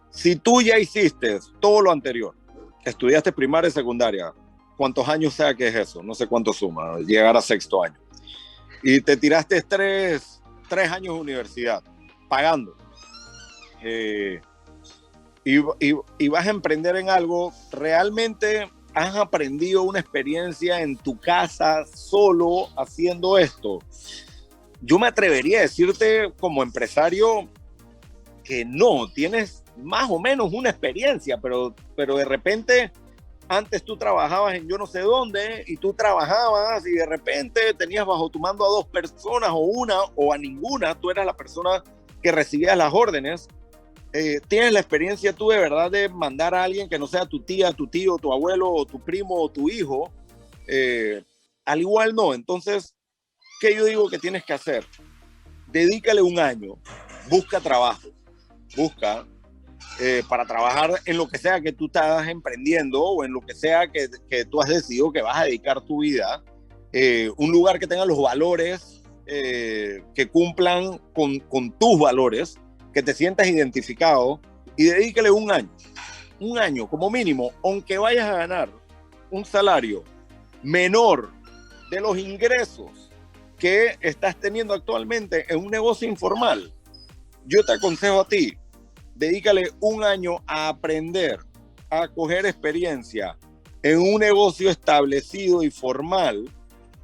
Si tú ya hiciste todo lo anterior, estudiaste primaria y secundaria, ¿cuántos años sea que es eso? No sé cuánto suma, llegar a sexto año. Y te tiraste tres años de universidad, pagando. Y vas a emprender en algo, realmente has aprendido una experiencia en tu casa solo haciendo esto. Yo me atrevería a decirte como empresario que no, tienes más o menos una experiencia, pero de repente antes tú trabajabas en yo no sé dónde y tú trabajabas y de repente tenías bajo tu mando a 2 personas o una o a ninguna, tú eras la persona que recibía las órdenes. ¿Tienes la experiencia tú de verdad de mandar a alguien que no sea tu tía, tu tío, tu abuelo, o tu primo o tu hijo? Al igual no. Entonces, ¿qué yo digo que tienes que hacer? Dedícale un año, busca trabajo, para trabajar en lo que sea que tú estás emprendiendo o en lo que sea que tú has decidido que vas a dedicar tu vida. Un lugar que tenga los valores que cumplan con tus valores, que te sientas identificado y dedícale un año como mínimo, aunque vayas a ganar un salario menor de los ingresos que estás teniendo actualmente en un negocio informal. Yo te aconsejo a ti, dedícale un año a aprender, a coger experiencia en un negocio establecido y formal,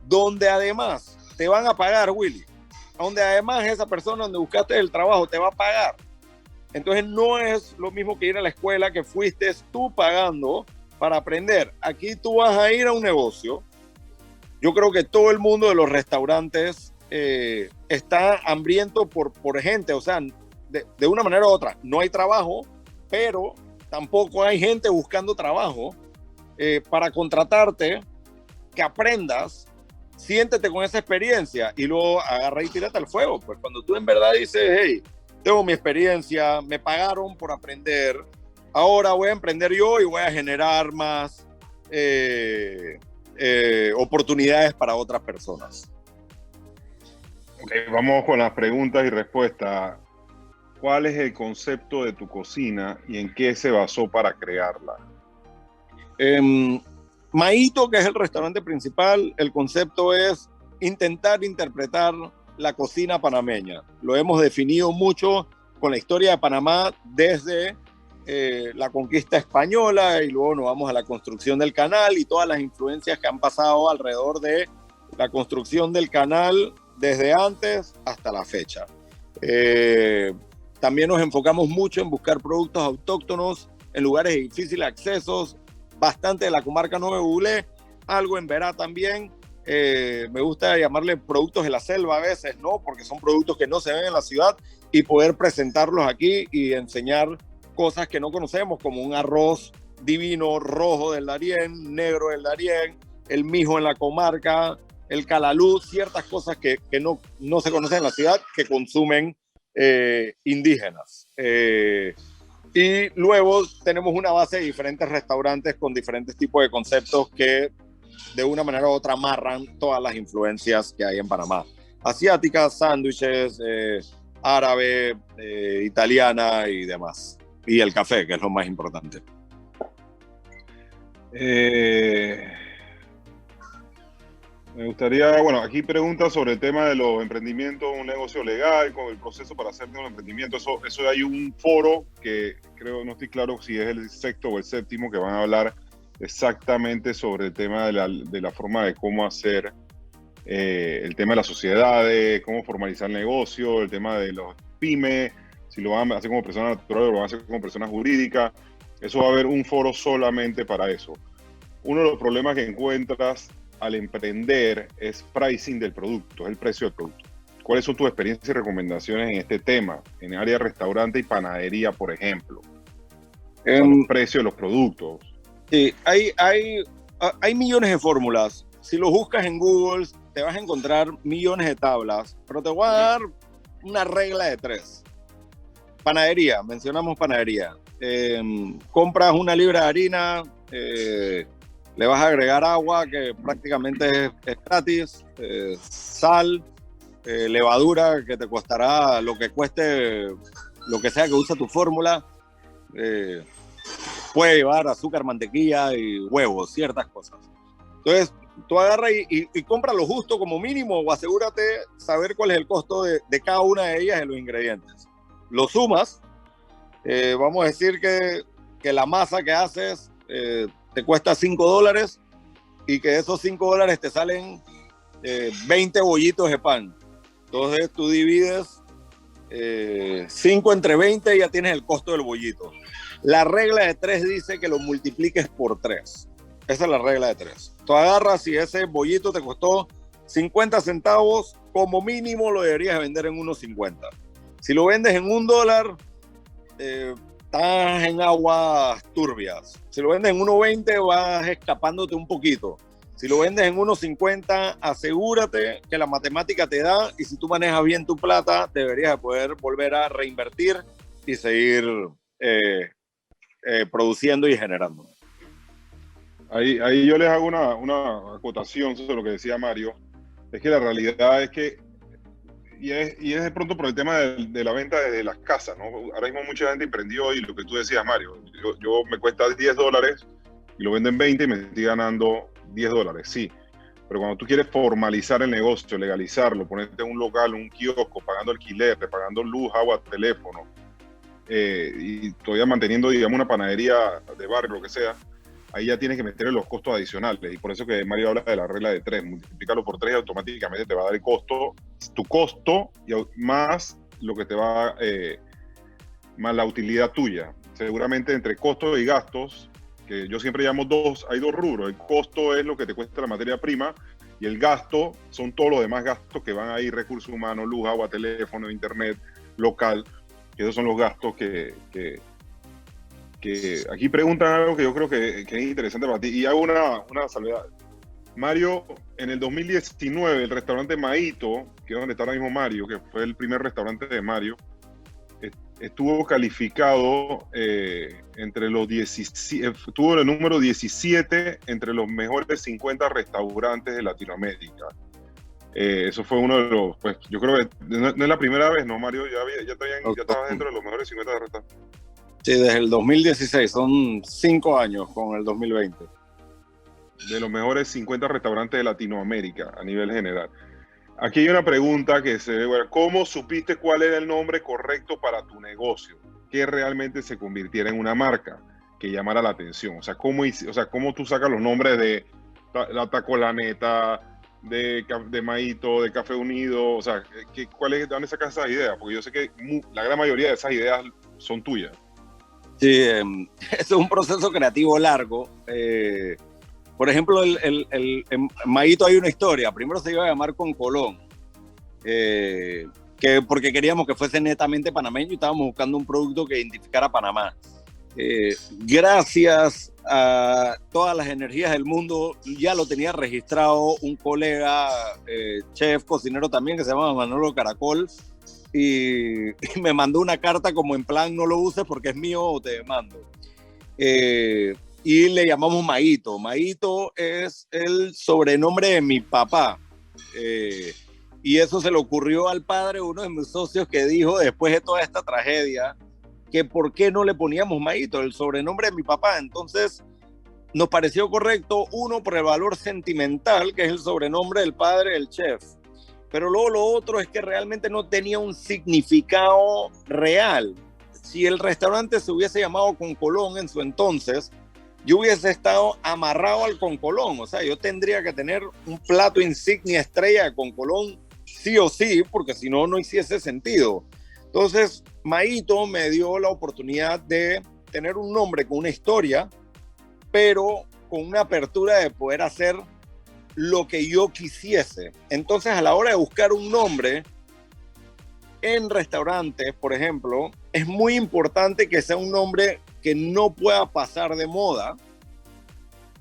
donde además te van a pagar, Willy, donde además esa persona donde buscaste el trabajo te va a pagar. Entonces no es lo mismo que ir a la escuela que fuiste tú pagando para aprender. Aquí tú vas a ir a un negocio. Yo creo que todo el mundo de los restaurantes está hambriento por gente, o sea, de una manera u otra. No hay trabajo, pero tampoco hay gente buscando trabajo para contratarte, que aprendas. Siéntete con esa experiencia y luego agarra y tírate al fuego. Pues cuando tú en verdad dices, hey, tengo mi experiencia, me pagaron por aprender, ahora voy a emprender yo y voy a generar más oportunidades para otras personas. Ok, vamos con las preguntas y respuestas. ¿Cuál es el concepto de tu cocina y en qué se basó para crearla? Maíto, que es el restaurante principal, el concepto es intentar interpretar la cocina panameña. Lo hemos definido mucho con la historia de Panamá desde la conquista española y luego nos vamos a la construcción del canal y todas las influencias que han pasado alrededor de la construcción del canal desde antes hasta la fecha. También nos enfocamos mucho en buscar productos autóctonos en lugares de difícil acceso, bastante de la comarca Nueve Bulé, algo en Verá también. Me gusta llamarle productos de la selva a veces, ¿no? Porque son productos que no se ven en la ciudad y poder presentarlos aquí y enseñar cosas que no conocemos, como un arroz divino rojo del Darién, negro del Darién, el mijo en la comarca, el calalú, ciertas cosas que no se conocen en la ciudad que consumen indígenas. Y luego tenemos una base de diferentes restaurantes con diferentes tipos de conceptos que de una manera u otra amarran todas las influencias que hay en Panamá. Asiáticas, sándwiches, árabe, italiana y demás. Y el café, que es lo más importante. Me gustaría, bueno, aquí pregunta sobre el tema de los emprendimientos, un negocio legal, con el proceso para hacer un emprendimiento. Eso hay un foro que creo, no estoy claro si es el sexto o el séptimo, que van a hablar exactamente sobre el tema de la forma de cómo hacer el tema de las sociedades, cómo formalizar el negocio, el tema de los pymes, si lo van a hacer como persona natural o lo van a hacer como persona jurídica. Eso va a haber un foro solamente para eso. Uno de los problemas que encuentras al emprender es pricing del producto, es el precio del producto. ¿Cuáles son tus experiencias y recomendaciones en este tema, en el área de restaurante y panadería, por ejemplo? El precio de los productos. Sí, hay millones de fórmulas. Si lo buscas en Google, te vas a encontrar millones de tablas, pero te voy a dar una regla de 3. Panadería, mencionamos panadería. Compras una libra de harina, le vas a agregar agua, que prácticamente es gratis, sal, levadura, que te costará lo que cueste, lo que sea que use tu fórmula. Puede llevar azúcar, mantequilla y huevos, ciertas cosas. Entonces, tú agarras y compra lo justo como mínimo, o asegúrate saber cuál es el costo de cada una de ellas de los ingredientes. Lo sumas, vamos a decir que la masa que haces te cuesta $5 y que de esos $5 te salen 20 bollitos de pan. Entonces tú divides 5 entre 20 y ya tienes el costo del bollito. La regla de 3 dice que lo multipliques por 3. Esa es la regla de 3. Tú agarras, si ese bollito te costó 50 centavos, como mínimo lo deberías vender en 1.50. Si lo vendes en $1, estás en aguas turbias. Si lo vendes en 1.20, vas escapándote un poquito. Si lo vendes en 1.50, asegúrate que la matemática te da, y si tú manejas bien tu plata, deberías de poder volver a reinvertir y seguir produciendo y generando. Ahí yo les hago una acotación sobre lo que decía Mario. Es que la realidad es que, y es de pronto por el tema de la venta desde las casas, ¿no? Ahora mismo mucha gente emprendió, y lo que tú decías, Mario, yo me cuesta $10 y lo vendo en 20 y me estoy ganando $10, sí. Pero cuando tú quieres formalizar el negocio, legalizarlo, ponerte en un local, un kiosco, pagando alquiler, pagando luz, agua, teléfono, y todavía manteniendo, digamos, una panadería de barrio, lo que sea, ahí ya tienes que meterle los costos adicionales. Y por eso que Mario habla de la regla de 3. Multiplícalo por 3 y automáticamente te va a dar el costo, tu costo, y más lo que te va, más la utilidad tuya. Seguramente entre costos y gastos, que yo siempre llamo hay dos rubros. El costo es lo que te cuesta la materia prima, y el gasto son todos los demás gastos que van ahí: recursos humanos, luz, agua, teléfono, internet, local, que esos son los gastos que aquí preguntan algo que yo creo que es interesante para ti, y hago una salvedad. Mario, en el 2019, el restaurante Maito, que es donde está ahora mismo Mario, que fue el primer restaurante de Mario, estuvo calificado entre los 17, estuvo en el número 17 entre los mejores 50 restaurantes de Latinoamérica. Eso fue uno de los, pues yo creo que no es la primera vez, ¿no, Mario? Ya estaba dentro de los mejores 50 restaurantes. Sí, desde el 2016, son 5 años con el 2020. De los mejores 50 restaurantes de Latinoamérica a nivel general. Aquí hay una pregunta que ¿cómo supiste cuál era el nombre correcto para tu negocio? Que realmente se convirtiera en una marca que llamara la atención. O sea, ¿cómo tú sacas los nombres de la Tacolaneta, de Maito, de Café Unido? O sea, ¿de dónde sacas esas ideas? Porque yo sé que la gran mayoría de esas ideas son tuyas. Sí, es un proceso creativo largo. Por ejemplo, en Maito hay una historia. Primero se iba a llamar Con Colón, porque queríamos que fuese netamente panameño y estábamos buscando un producto que identificara Panamá. Gracias a todas las energías del mundo, ya lo tenía registrado un colega, chef, cocinero también, que se llama Manolo Caracol, y me mandó una carta como en plan: no lo uses porque es mío o te demando. Y le llamamos Maito. Maito es el sobrenombre de mi papá. Y eso se le ocurrió al padre de uno de mis socios, que dijo, después de toda esta tragedia, que por qué no le poníamos Maito, el sobrenombre de mi papá. Entonces nos pareció correcto, uno, por el valor sentimental, que es el sobrenombre del padre del chef. Pero luego lo otro es que realmente no tenía un significado real. Si el restaurante se hubiese llamado Con Colón en su entonces, yo hubiese estado amarrado al Concolón. O sea, yo tendría que tener un plato insignia estrella de Concolón sí o sí, porque si no, no hiciese sentido. Entonces, Maito me dio la oportunidad de tener un nombre con una historia, pero con una apertura de poder hacer lo que yo quisiese. Entonces, a la hora de buscar un nombre en restaurantes, por ejemplo, es muy importante que sea un nombre que no pueda pasar de moda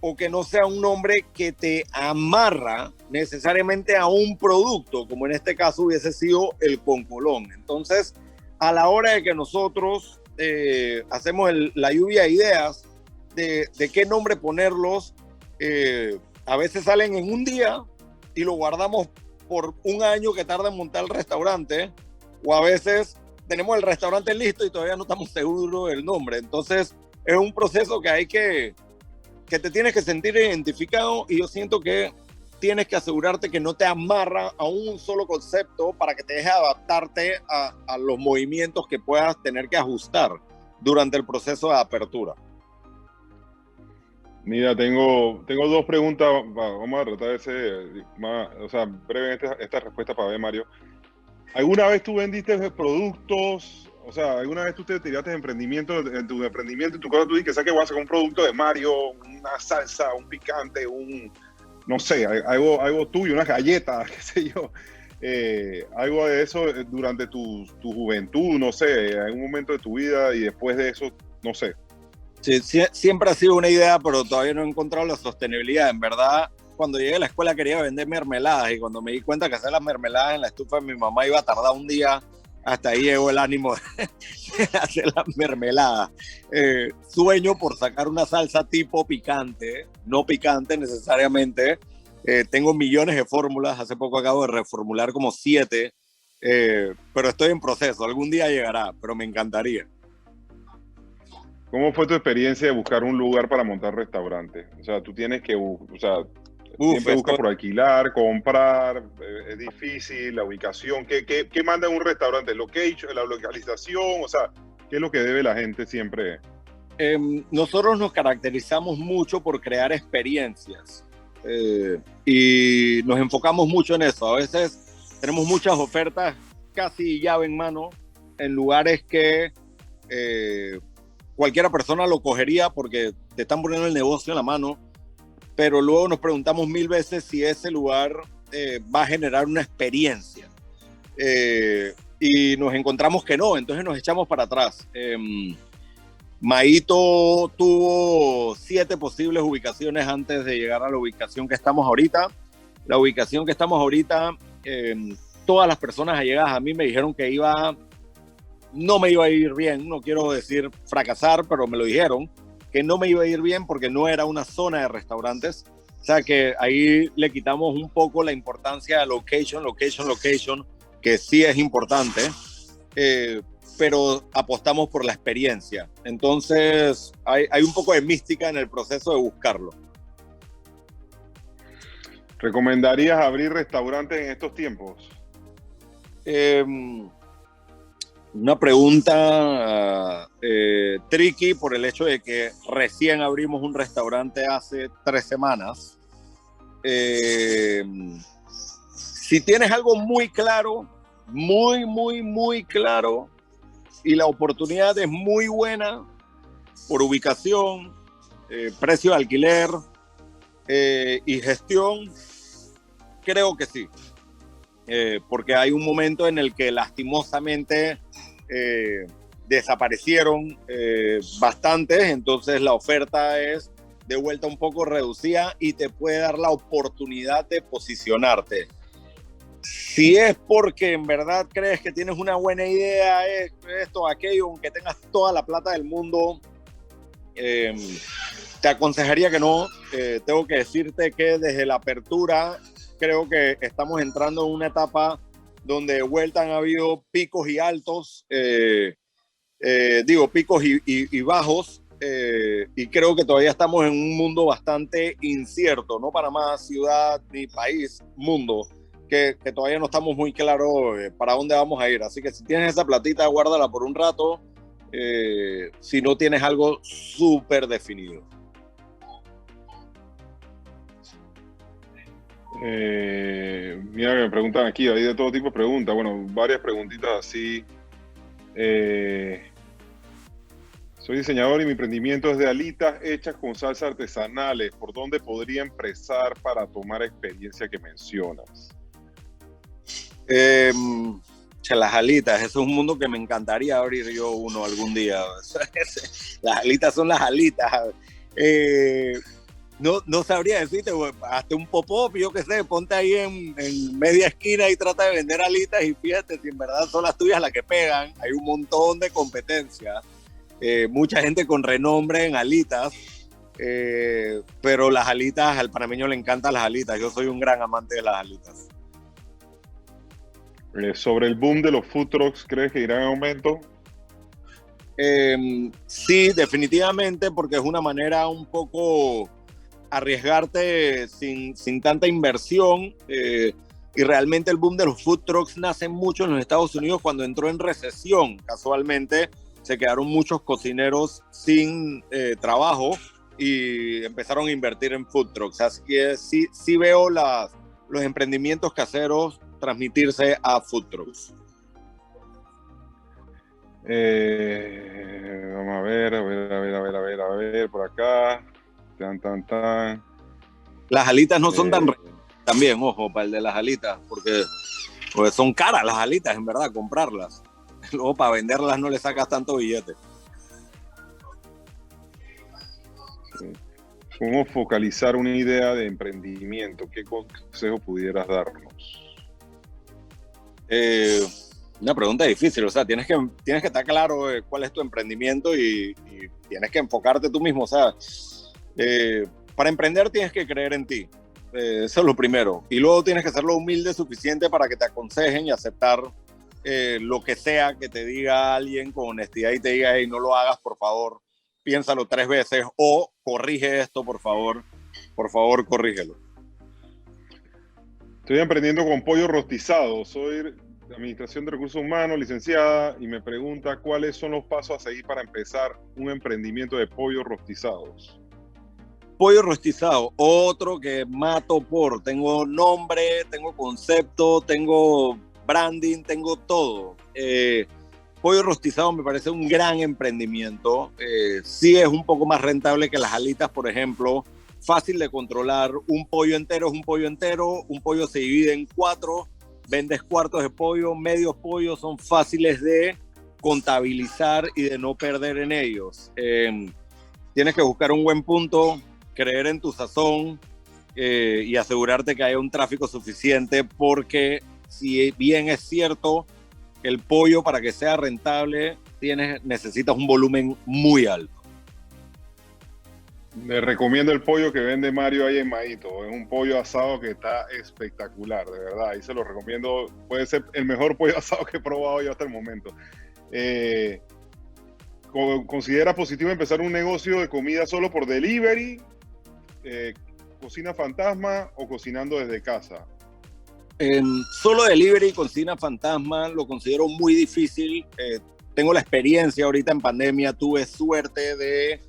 o que no sea un nombre que te amarra necesariamente a un producto, como en este caso hubiese sido el Concolón. Entonces, a la hora de que nosotros hacemos la lluvia de ideas de qué nombre ponerlos, a veces salen en un día y lo guardamos por un año que tarda en montar el restaurante, o a veces tenemos el restaurante listo y todavía no estamos seguros del nombre. Entonces es un proceso que te tienes que sentir identificado, y yo siento que tienes que asegurarte que no te amarra a un solo concepto para que te deje adaptarte a los movimientos que puedas tener que ajustar durante el proceso de apertura. Mira, tengo dos preguntas. Vamos a tratar de ser más, breve esta respuesta para ver, Mario. ¿Alguna vez tú vendiste productos? O sea, ¿alguna vez tú te tiraste de emprendimiento, en tu emprendimiento, en tu cosa, tú dices que sabes que voy a sacar un producto de Mario, una salsa, un picante, no sé, algo tuyo, una galleta, qué sé yo? Algo de eso durante tu juventud, no sé, en algún momento de tu vida, y después de eso, no sé. Sí, siempre ha sido una idea, pero todavía no he encontrado la sostenibilidad. En verdad, cuando llegué a la escuela quería vender mermeladas, y cuando me di cuenta que hacer las mermeladas en la estufa de mi mamá iba a tardar un día, hasta ahí llegó el ánimo de hacer las mermeladas. Sueño por sacar una salsa tipo picante, no picante necesariamente. Tengo millones de fórmulas, hace poco acabo de reformular como 7, pero estoy en proceso. Algún día llegará, pero me encantaría. ¿Cómo fue tu experiencia de buscar un lugar para montar restaurante? O sea, tú tienes que, siempre buscas por alquilar, comprar, es difícil, la ubicación. ¿Qué manda un restaurante? ¿Location, la localización? O sea, ¿qué es lo que debe la gente siempre? Nosotros nos caracterizamos mucho por crear experiencias, y nos enfocamos mucho en eso. A veces tenemos muchas ofertas casi llave en mano en lugares que cualquiera persona lo cogería porque te están poniendo el negocio en la mano, pero luego nos preguntamos 1000 veces si ese lugar va a generar una experiencia, y nos encontramos que no, entonces nos echamos para atrás. Maito tuvo 7 posibles ubicaciones antes de llegar a la ubicación que estamos ahorita. La ubicación que estamos ahorita, todas las personas allegadas a mí me dijeron que no me iba a ir bien. No quiero decir fracasar, pero me lo dijeron, que no me iba a ir bien porque no era una zona de restaurantes. O sea que ahí le quitamos un poco la importancia de location, que sí es importante, pero apostamos por la experiencia. Entonces hay un poco de mística en el proceso de buscarlo. ¿Recomendarías abrir restaurantes en estos tiempos? Una pregunta tricky por el hecho de que recién abrimos un restaurante hace 3 semanas. Si tienes algo muy claro, muy claro, y la oportunidad es muy buena por ubicación, precio de alquiler y gestión, creo que sí. Porque hay un momento en el que lastimosamente desaparecieron bastantes, entonces la oferta es de vuelta un poco reducida y te puede dar la oportunidad de posicionarte. Si es porque en verdad crees que tienes una buena idea, esto, aquello, aunque tengas toda la plata del mundo, te aconsejaría que no. Tengo que decirte que desde la apertura creo que estamos entrando en una etapa donde de vuelta han habido picos y altos, picos y bajos, y creo que todavía estamos en un mundo bastante incierto, no Panamá, ciudad, ni país, mundo, que todavía no estamos muy claros para dónde vamos a ir. Así que si tienes esa platita, guárdala por un rato, si no tienes algo súper definido. Mira que me preguntan aquí, hay de todo tipo de preguntas. Bueno, varias preguntitas así. Soy diseñador y mi emprendimiento es de alitas hechas con salsas artesanales. ¿Por dónde podría empezar para tomar experiencia que mencionas? Las alitas, eso es un mundo que me encantaría abrir yo uno algún día. Las alitas son las alitas. No sabría decirte, hasta un pop-up, yo qué sé, ponte ahí en media esquina y trata de vender alitas y fíjate si en verdad son las tuyas las que pegan. Hay un montón de competencia, mucha gente con renombre en alitas, pero las alitas, al panameño le encantan las alitas. Yo soy un gran amante de las alitas. Sobre el boom de los food trucks, ¿crees que irá en aumento? Sí, definitivamente, porque es una manera un poco arriesgarte sin tanta inversión, y realmente el boom de los food trucks nace mucho en los Estados Unidos cuando entró en recesión. Casualmente se quedaron muchos cocineros sin trabajo y empezaron a invertir en food trucks. Así que sí veo los emprendimientos caseros transmitirse a food trucks. Vamos a ver, por acá. Tan. Las alitas no son tan también, ojo, para el de las alitas, porque son caras las alitas, en verdad, comprarlas. Luego para venderlas no le sacas tanto billete. ¿Cómo focalizar una idea de emprendimiento? ¿Qué consejo pudieras darnos? Una pregunta difícil, o sea, tienes que estar claro cuál es tu emprendimiento y tienes que enfocarte tú mismo, o sea, para emprender tienes que creer en ti, eso es lo primero, y luego tienes que ser lo humilde suficiente para que te aconsejen y aceptar lo que sea que te diga alguien con honestidad y te diga, hey, no lo hagas, por favor, piénsalo 3 veces, o corrige esto, por favor, corrígelo. Estoy emprendiendo con pollo rostizado. Soy de Administración de Recursos Humanos, licenciada, y me pregunta cuáles son los pasos a seguir para empezar un emprendimiento de pollos rostizados. Pollo rostizado, otro que mato tengo nombre, tengo concepto, tengo branding, tengo todo. Pollo rostizado me parece un gran emprendimiento. Sí es un poco más rentable que las alitas, por ejemplo. Fácil de controlar, un pollo entero es un pollo entero, un pollo se divide en 4, vendes cuartos de pollo, medios pollos, son fáciles de contabilizar y de no perder en ellos. Tienes que buscar un buen punto, creer en tu sazón y asegurarte que haya un tráfico suficiente, porque si bien es cierto, el pollo para que sea rentable necesitas un volumen muy alto. Le recomiendo el pollo que vende Mario ahí en Maíto. Es un pollo asado que está espectacular, de verdad. Ahí se lo recomiendo. Puede ser el mejor pollo asado que he probado yo hasta el momento. ¿Considera positivo empezar un negocio de comida solo por delivery, cocina fantasma o cocinando desde casa? Solo delivery y cocina fantasma lo considero muy difícil. Tengo la experiencia ahorita en pandemia. Tuve suerte de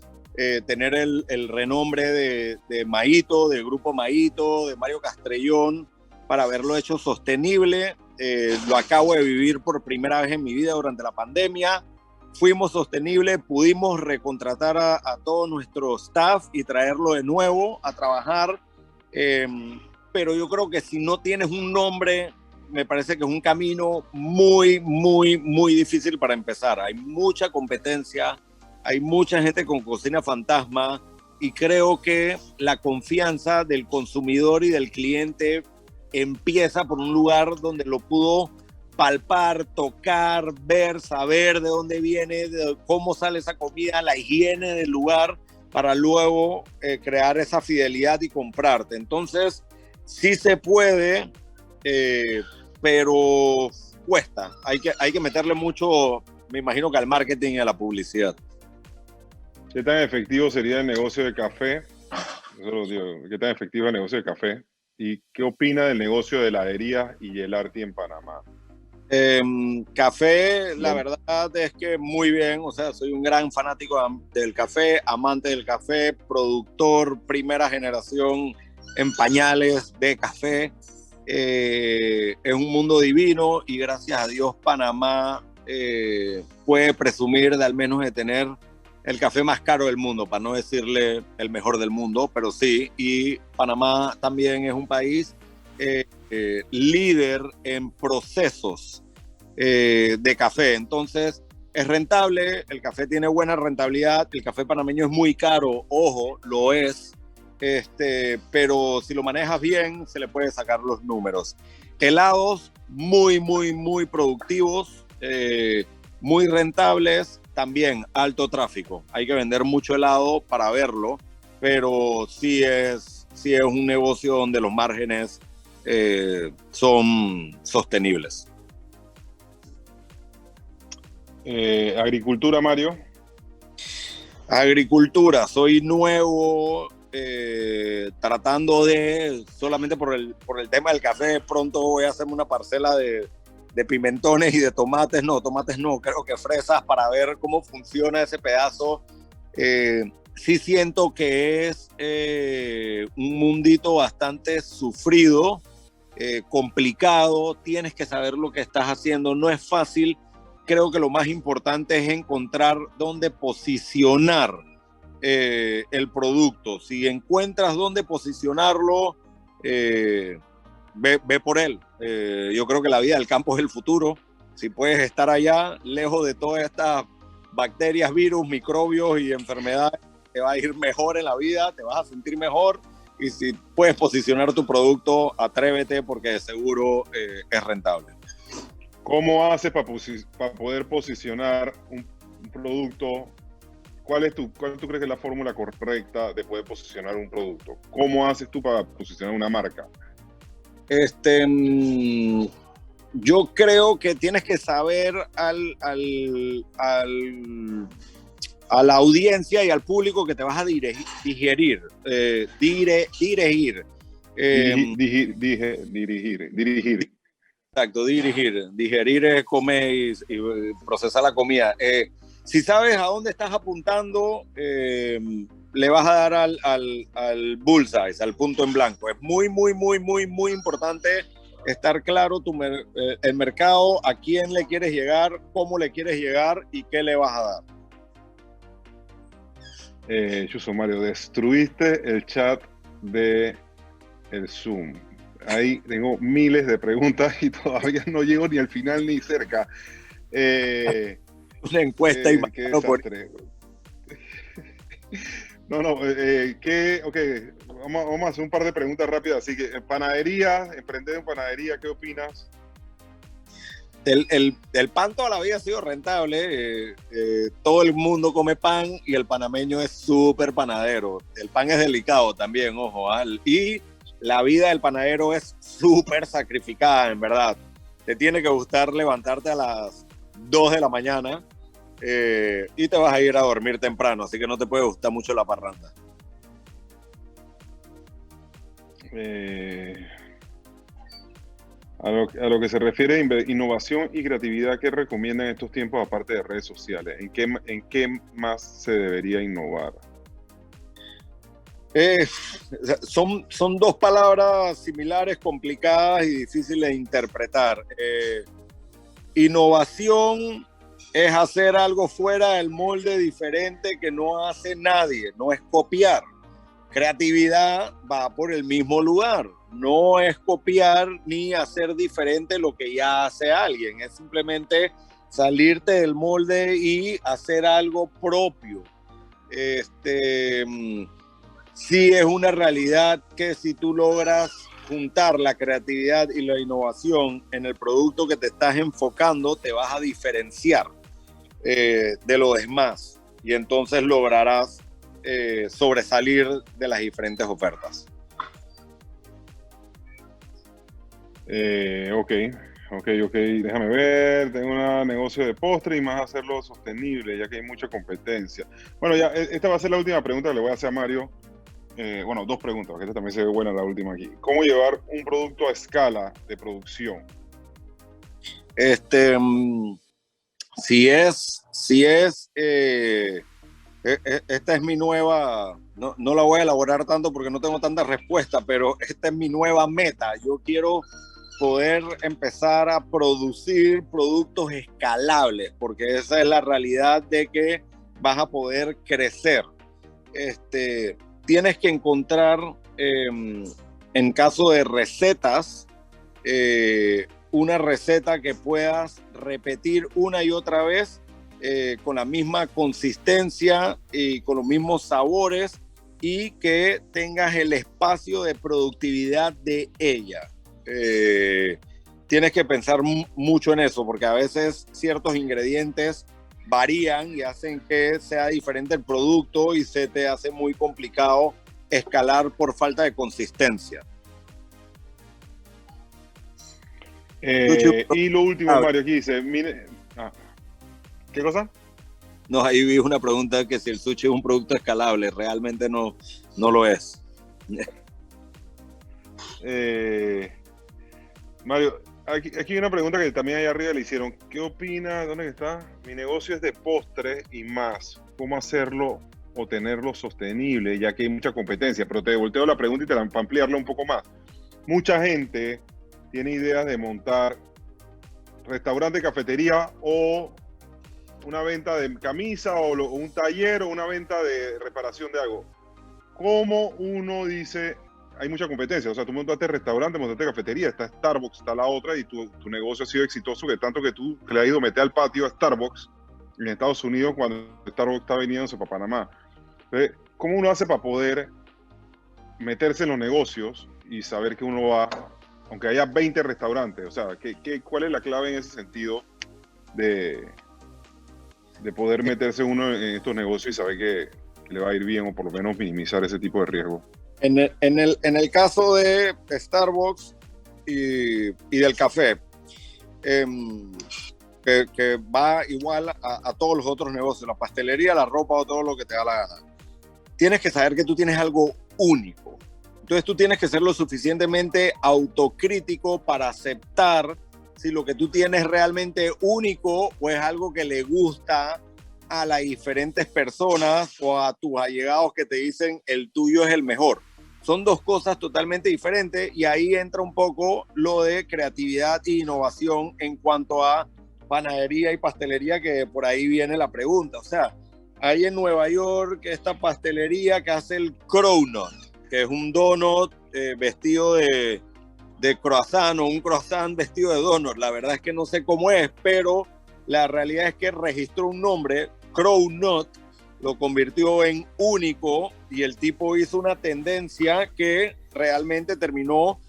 tener el renombre de Maíto, del grupo Maíto, de Mario Castrellón, para haberlo hecho sostenible. Lo acabo de vivir por primera vez en mi vida durante la pandemia. Fuimos sostenibles, pudimos recontratar a todo nuestro staff y traerlo de nuevo a trabajar. Pero yo creo que si no tienes un nombre, me parece que es un camino muy, muy, muy difícil para empezar. Hay mucha competencia. Hay mucha gente con cocina fantasma y creo que la confianza del consumidor y del cliente empieza por un lugar donde lo pudo palpar, tocar, ver, saber de dónde viene, de cómo sale esa comida, la higiene del lugar, para luego crear esa fidelidad y comprarte. Entonces, sí se puede, pero cuesta. Hay que meterle mucho, me imagino que al marketing y a la publicidad. ¿Qué tan efectivo sería el negocio de café? Eso lo digo. ¿Qué tan efectivo es el negocio de café? ¿Y qué opina del negocio de heladería y Gelarti en Panamá? Café, la verdad es que muy bien. O sea, soy un gran fanático del café, amante del café, productor, primera generación en pañales de café. Es un mundo divino y gracias a Dios Panamá puede presumir de al menos de tener el café más caro del mundo, para no decirle el mejor del mundo, pero sí. Y Panamá también es un país líder en procesos de café. Entonces es rentable, el café tiene buena rentabilidad, el café panameño es muy caro, ojo, lo es, pero si lo manejas bien se le puede sacar los números. Helados muy, muy, muy productivos, muy rentables, también alto tráfico. Hay que vender mucho helado para verlo, pero sí es un negocio donde los márgenes son sostenibles. Agricultura, Mario. Agricultura, soy nuevo, tratando de, solamente por el tema del café, pronto voy a hacerme una parcela de pimentones y de tomates no, creo que fresas, para ver cómo funciona ese pedazo. Sí siento que es un mundito bastante sufrido, complicado, tienes que saber lo que estás haciendo, no es fácil. Creo que lo más importante es encontrar dónde posicionar el producto. Si encuentras dónde posicionarlo, ve por él. Yo creo que la vida del campo es el futuro. Si puedes estar allá, lejos de todas estas bacterias, virus, microbios y enfermedades, te va a ir mejor en la vida, te vas a sentir mejor. Y si puedes posicionar tu producto, atrévete, porque de seguro es rentable. ¿Cómo haces para poder posicionar un producto? ¿Cuál tú crees que es la fórmula correcta de poder posicionar un producto? ¿Cómo haces tú para posicionar una marca? Yo creo que tienes que saber a la audiencia y al público que te vas a dirigir. Dirigir. Exacto, digerir es comer y procesar la comida. Si sabes a dónde estás apuntando, le vas a dar al bullseye, al punto en blanco. Es muy, muy, muy, muy, muy importante estar claro el mercado, a quién le quieres llegar, cómo le quieres llegar y qué le vas a dar. Chuso, Mario, destruiste el chat de el Zoom. Ahí tengo miles de preguntas y todavía no llego ni al final ni cerca. Una encuesta y qué desastre. Vamos a hacer un par de preguntas rápidas. Así que, emprender en panadería, ¿qué opinas? El pan toda la vida ha sido rentable. Todo el mundo come pan y el panameño es súper panadero. El pan es delicado también, ojo. Y la vida del panadero es súper sacrificada, en verdad. Te tiene que gustar levantarte a las 2 de la mañana y te vas a ir a dormir temprano, así que no te puede gustar mucho la parranda. A lo que se refiere a innovación y creatividad, ¿qué recomiendan en estos tiempos aparte de redes sociales? ¿En qué más se debería innovar? Son dos palabras similares, complicadas y difíciles de interpretar. Innovación es hacer algo fuera del molde, diferente, que no hace nadie, no es copiar. Creatividad va por el mismo lugar, no es copiar ni hacer diferente lo que ya hace alguien, es simplemente salirte del molde y hacer algo propio. Sí es una realidad que si tú logras juntar la creatividad y la innovación en el producto que te estás enfocando, te vas a diferenciar de los demás y entonces lograrás sobresalir de las diferentes ofertas. Ok, déjame ver. Tengo un negocio de postre y más hacerlo sostenible, ya que hay mucha competencia. Bueno, ya esta va a ser la última pregunta que le voy a hacer a Mario. Dos preguntas, porque esta también se ve buena la última aquí. ¿Cómo llevar un producto a escala de producción? Si es Esta es mi nueva, no la voy a elaborar tanto porque no tengo tanta respuesta, pero esta es mi nueva meta. Yo quiero poder empezar a producir productos escalables, porque esa es la realidad de que vas a poder crecer. Tienes que encontrar, en caso de recetas, una receta que puedas repetir una y otra vez, con la misma consistencia y con los mismos sabores, y que tengas el espacio de productividad de ella. Tienes que pensar mucho en eso, porque a veces ciertos ingredientes varían y hacen que sea diferente el producto y se te hace muy complicado escalar por falta de consistencia. Y lo último, Mario, aquí dice, mire, ¿qué cosa? No, ahí vi una pregunta que si el sushi es un producto escalable. Realmente no lo es. Mario, aquí hay una pregunta que también allá arriba le hicieron. ¿Qué opina? ¿Dónde está? Mi negocio es de postres y más. ¿Cómo hacerlo o tenerlo sostenible? Ya que hay mucha competencia. Pero te volteo la pregunta y para ampliarla un poco más. Mucha gente tiene ideas de montar restaurante, cafetería o una venta de camisa o un taller o una venta de reparación de algo. ¿Cómo uno dice? Hay mucha competencia, o sea, tú montaste restaurante, montaste cafetería, está Starbucks, está la otra, y tu negocio ha sido exitoso, que tanto que tú le has ido a meter al patio a Starbucks en Estados Unidos cuando Starbucks está viniéndose para Panamá. Entonces, ¿cómo uno hace para poder meterse en los negocios y saber que uno va, aunque haya 20 restaurantes? O sea, ¿cuál es la clave en ese sentido de poder meterse uno en estos negocios y saber que le va a ir bien, o por lo menos minimizar ese tipo de riesgo? En el caso de Starbucks y del café, que va igual a todos los otros negocios, la pastelería, la ropa o todo lo que te da la gana, tienes que saber que tú tienes algo único. Entonces tú tienes que ser lo suficientemente autocrítico para aceptar si lo que tú tienes es realmente único o es algo que le gusta a las diferentes personas o a tus allegados que te dicen el tuyo es el mejor. Son dos cosas totalmente diferentes, y ahí entra un poco lo de creatividad e innovación en cuanto a panadería y pastelería, que por ahí viene la pregunta. O sea, hay en Nueva York esta pastelería que hace el Cronut, que es un donut vestido de croissant, o un croissant vestido de donut. La verdad es que no sé cómo es, pero la realidad es que registró un nombre, Cronut, lo convirtió en único, y el tipo hizo una tendencia que realmente terminó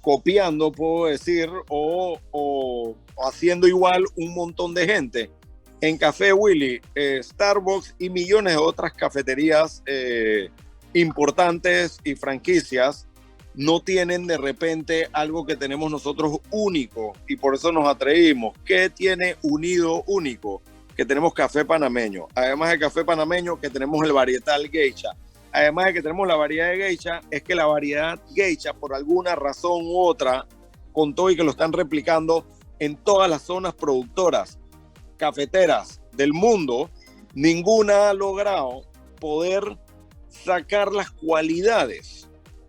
copiando, puedo decir, o haciendo igual un montón de gente. En Café Willy, Starbucks y millones de otras cafeterías importantes y franquicias no tienen de repente algo que tenemos nosotros único, y por eso nos atrevimos. ¿Qué tiene unido único? Que tenemos café panameño. Además del café panameño, que tenemos el varietal geisha. Además de que tenemos la variedad de geisha, es que la variedad geisha, por alguna razón u otra, con todo y que lo están replicando en todas las zonas productoras cafeteras del mundo, ninguna ha logrado poder sacar las cualidades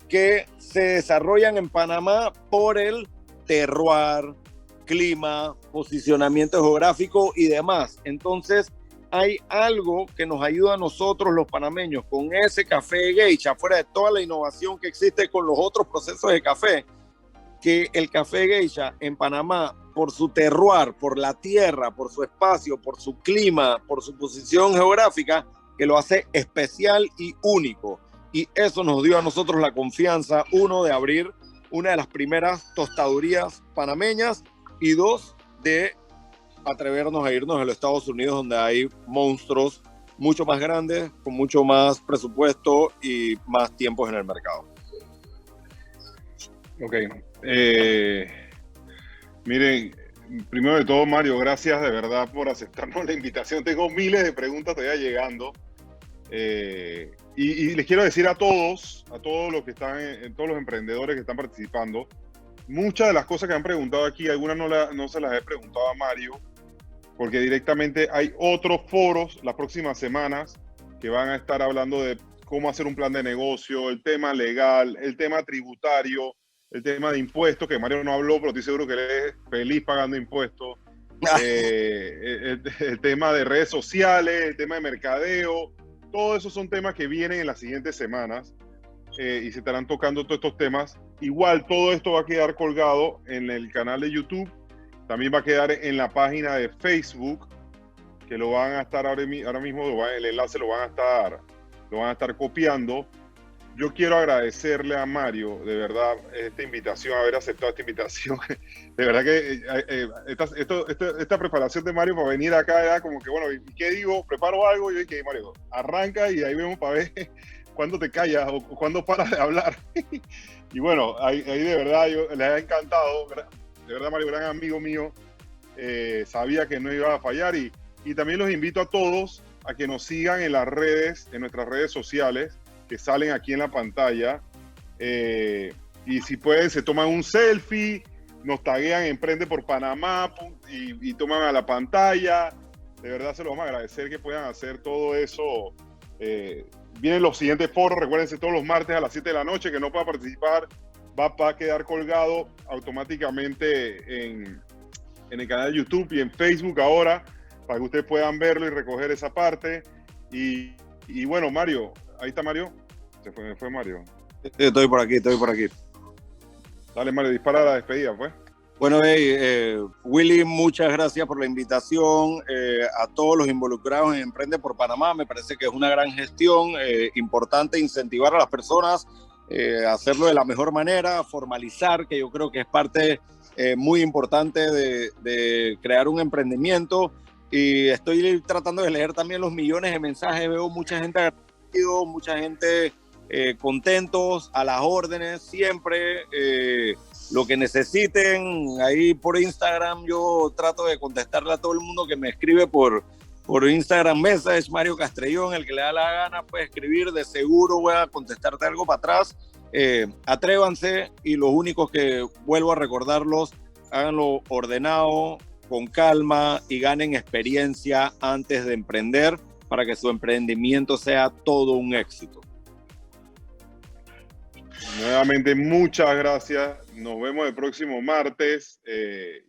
que se desarrollan en Panamá por el terroir, clima, posicionamiento geográfico y demás. Entonces hay algo que nos ayuda a nosotros los panameños con ese café geisha, fuera de toda la innovación que existe con los otros procesos de café, que el café geisha en Panamá, por su terroir, por la tierra, por su espacio, por su clima, por su posición geográfica, que lo hace especial y único. Y eso nos dio a nosotros la confianza, uno, de abrir una de las primeras tostadurías panameñas, y dos, de atrevernos a irnos a los Estados Unidos, donde hay monstruos mucho más grandes, con mucho más presupuesto y más tiempos en el mercado. Ok. Miren, primero de todo, Mario, gracias de verdad por aceptarnos la invitación. Tengo miles de preguntas todavía llegando. Y les quiero decir a todos los que están, todos los emprendedores que están participando, muchas de las cosas que han preguntado aquí, algunas no se las he preguntado a Mario, porque directamente hay otros foros las próximas semanas que van a estar hablando de cómo hacer un plan de negocio, el tema legal, el tema tributario, el tema de impuestos, que Mario no habló, pero estoy seguro que él es feliz pagando impuestos. El tema de redes sociales, el tema de mercadeo, todos esos son temas que vienen en las siguientes semanas y se estarán tocando todos estos temas. Igual todo esto va a quedar colgado en el canal de YouTube, también va a quedar en la página de Facebook, que lo van a estar ahora mismo, el enlace lo van a estar copiando. Yo quiero agradecerle a Mario, de verdad, esta invitación, haber aceptado esta invitación. De verdad que esta preparación de Mario para venir acá era como que, bueno, ¿y qué digo? ¿Preparo algo? Y yo dije, Mario, arranca y ahí vemos para ver cuándo te callas o cuándo paras de hablar. Y bueno, ahí de verdad les ha encantado. De verdad, Mario, gran amigo mío. Sabía que no iba a fallar y también los invito a todos a que nos sigan en las redes, en nuestras redes sociales, que salen aquí en la pantalla, y si pueden se toman un selfie, nos taguean Emprende por Panamá y toman a la pantalla. De verdad se los vamos a agradecer que puedan hacer todo eso. Vienen los siguientes foros, recuérdense, todos los martes a las 7 de la noche, que no pueda participar va a quedar colgado automáticamente en el canal de YouTube y en Facebook ahora, para que ustedes puedan verlo y recoger esa parte. Y bueno, Mario, ahí está Mario. Se fue Mario. Estoy por aquí. Dale, Mario, dispara la despedida, pues. Bueno, Willy, muchas gracias por la invitación. A todos los involucrados en Emprende por Panamá, me parece que es una gran gestión, importante incentivar a las personas, hacerlo de la mejor manera, formalizar, que yo creo que es parte muy importante de crear un emprendimiento. Y estoy tratando de leer también los millones de mensajes, veo mucha gente agradecido, mucha gente contentos, a las órdenes, siempre. Lo que necesiten, ahí por Instagram yo trato de contestarle a todo el mundo que me escribe por Instagram Message, Mario Castrellón, el que le da la gana puede escribir, de seguro voy a contestarte algo para atrás. Atrévanse, y los únicos que vuelvo a recordarlos, háganlo ordenado, con calma, y ganen experiencia antes de emprender para que su emprendimiento sea todo un éxito. Nuevamente, muchas gracias. Nos vemos el próximo martes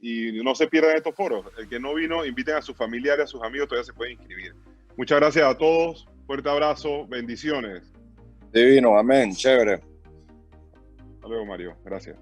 y no se pierdan estos foros. El que no vino, inviten a sus familiares, a sus amigos, todavía se pueden inscribir. Muchas gracias a todos. Fuerte abrazo. Bendiciones. Divino, amén. Chévere. Hasta luego, Mario. Gracias.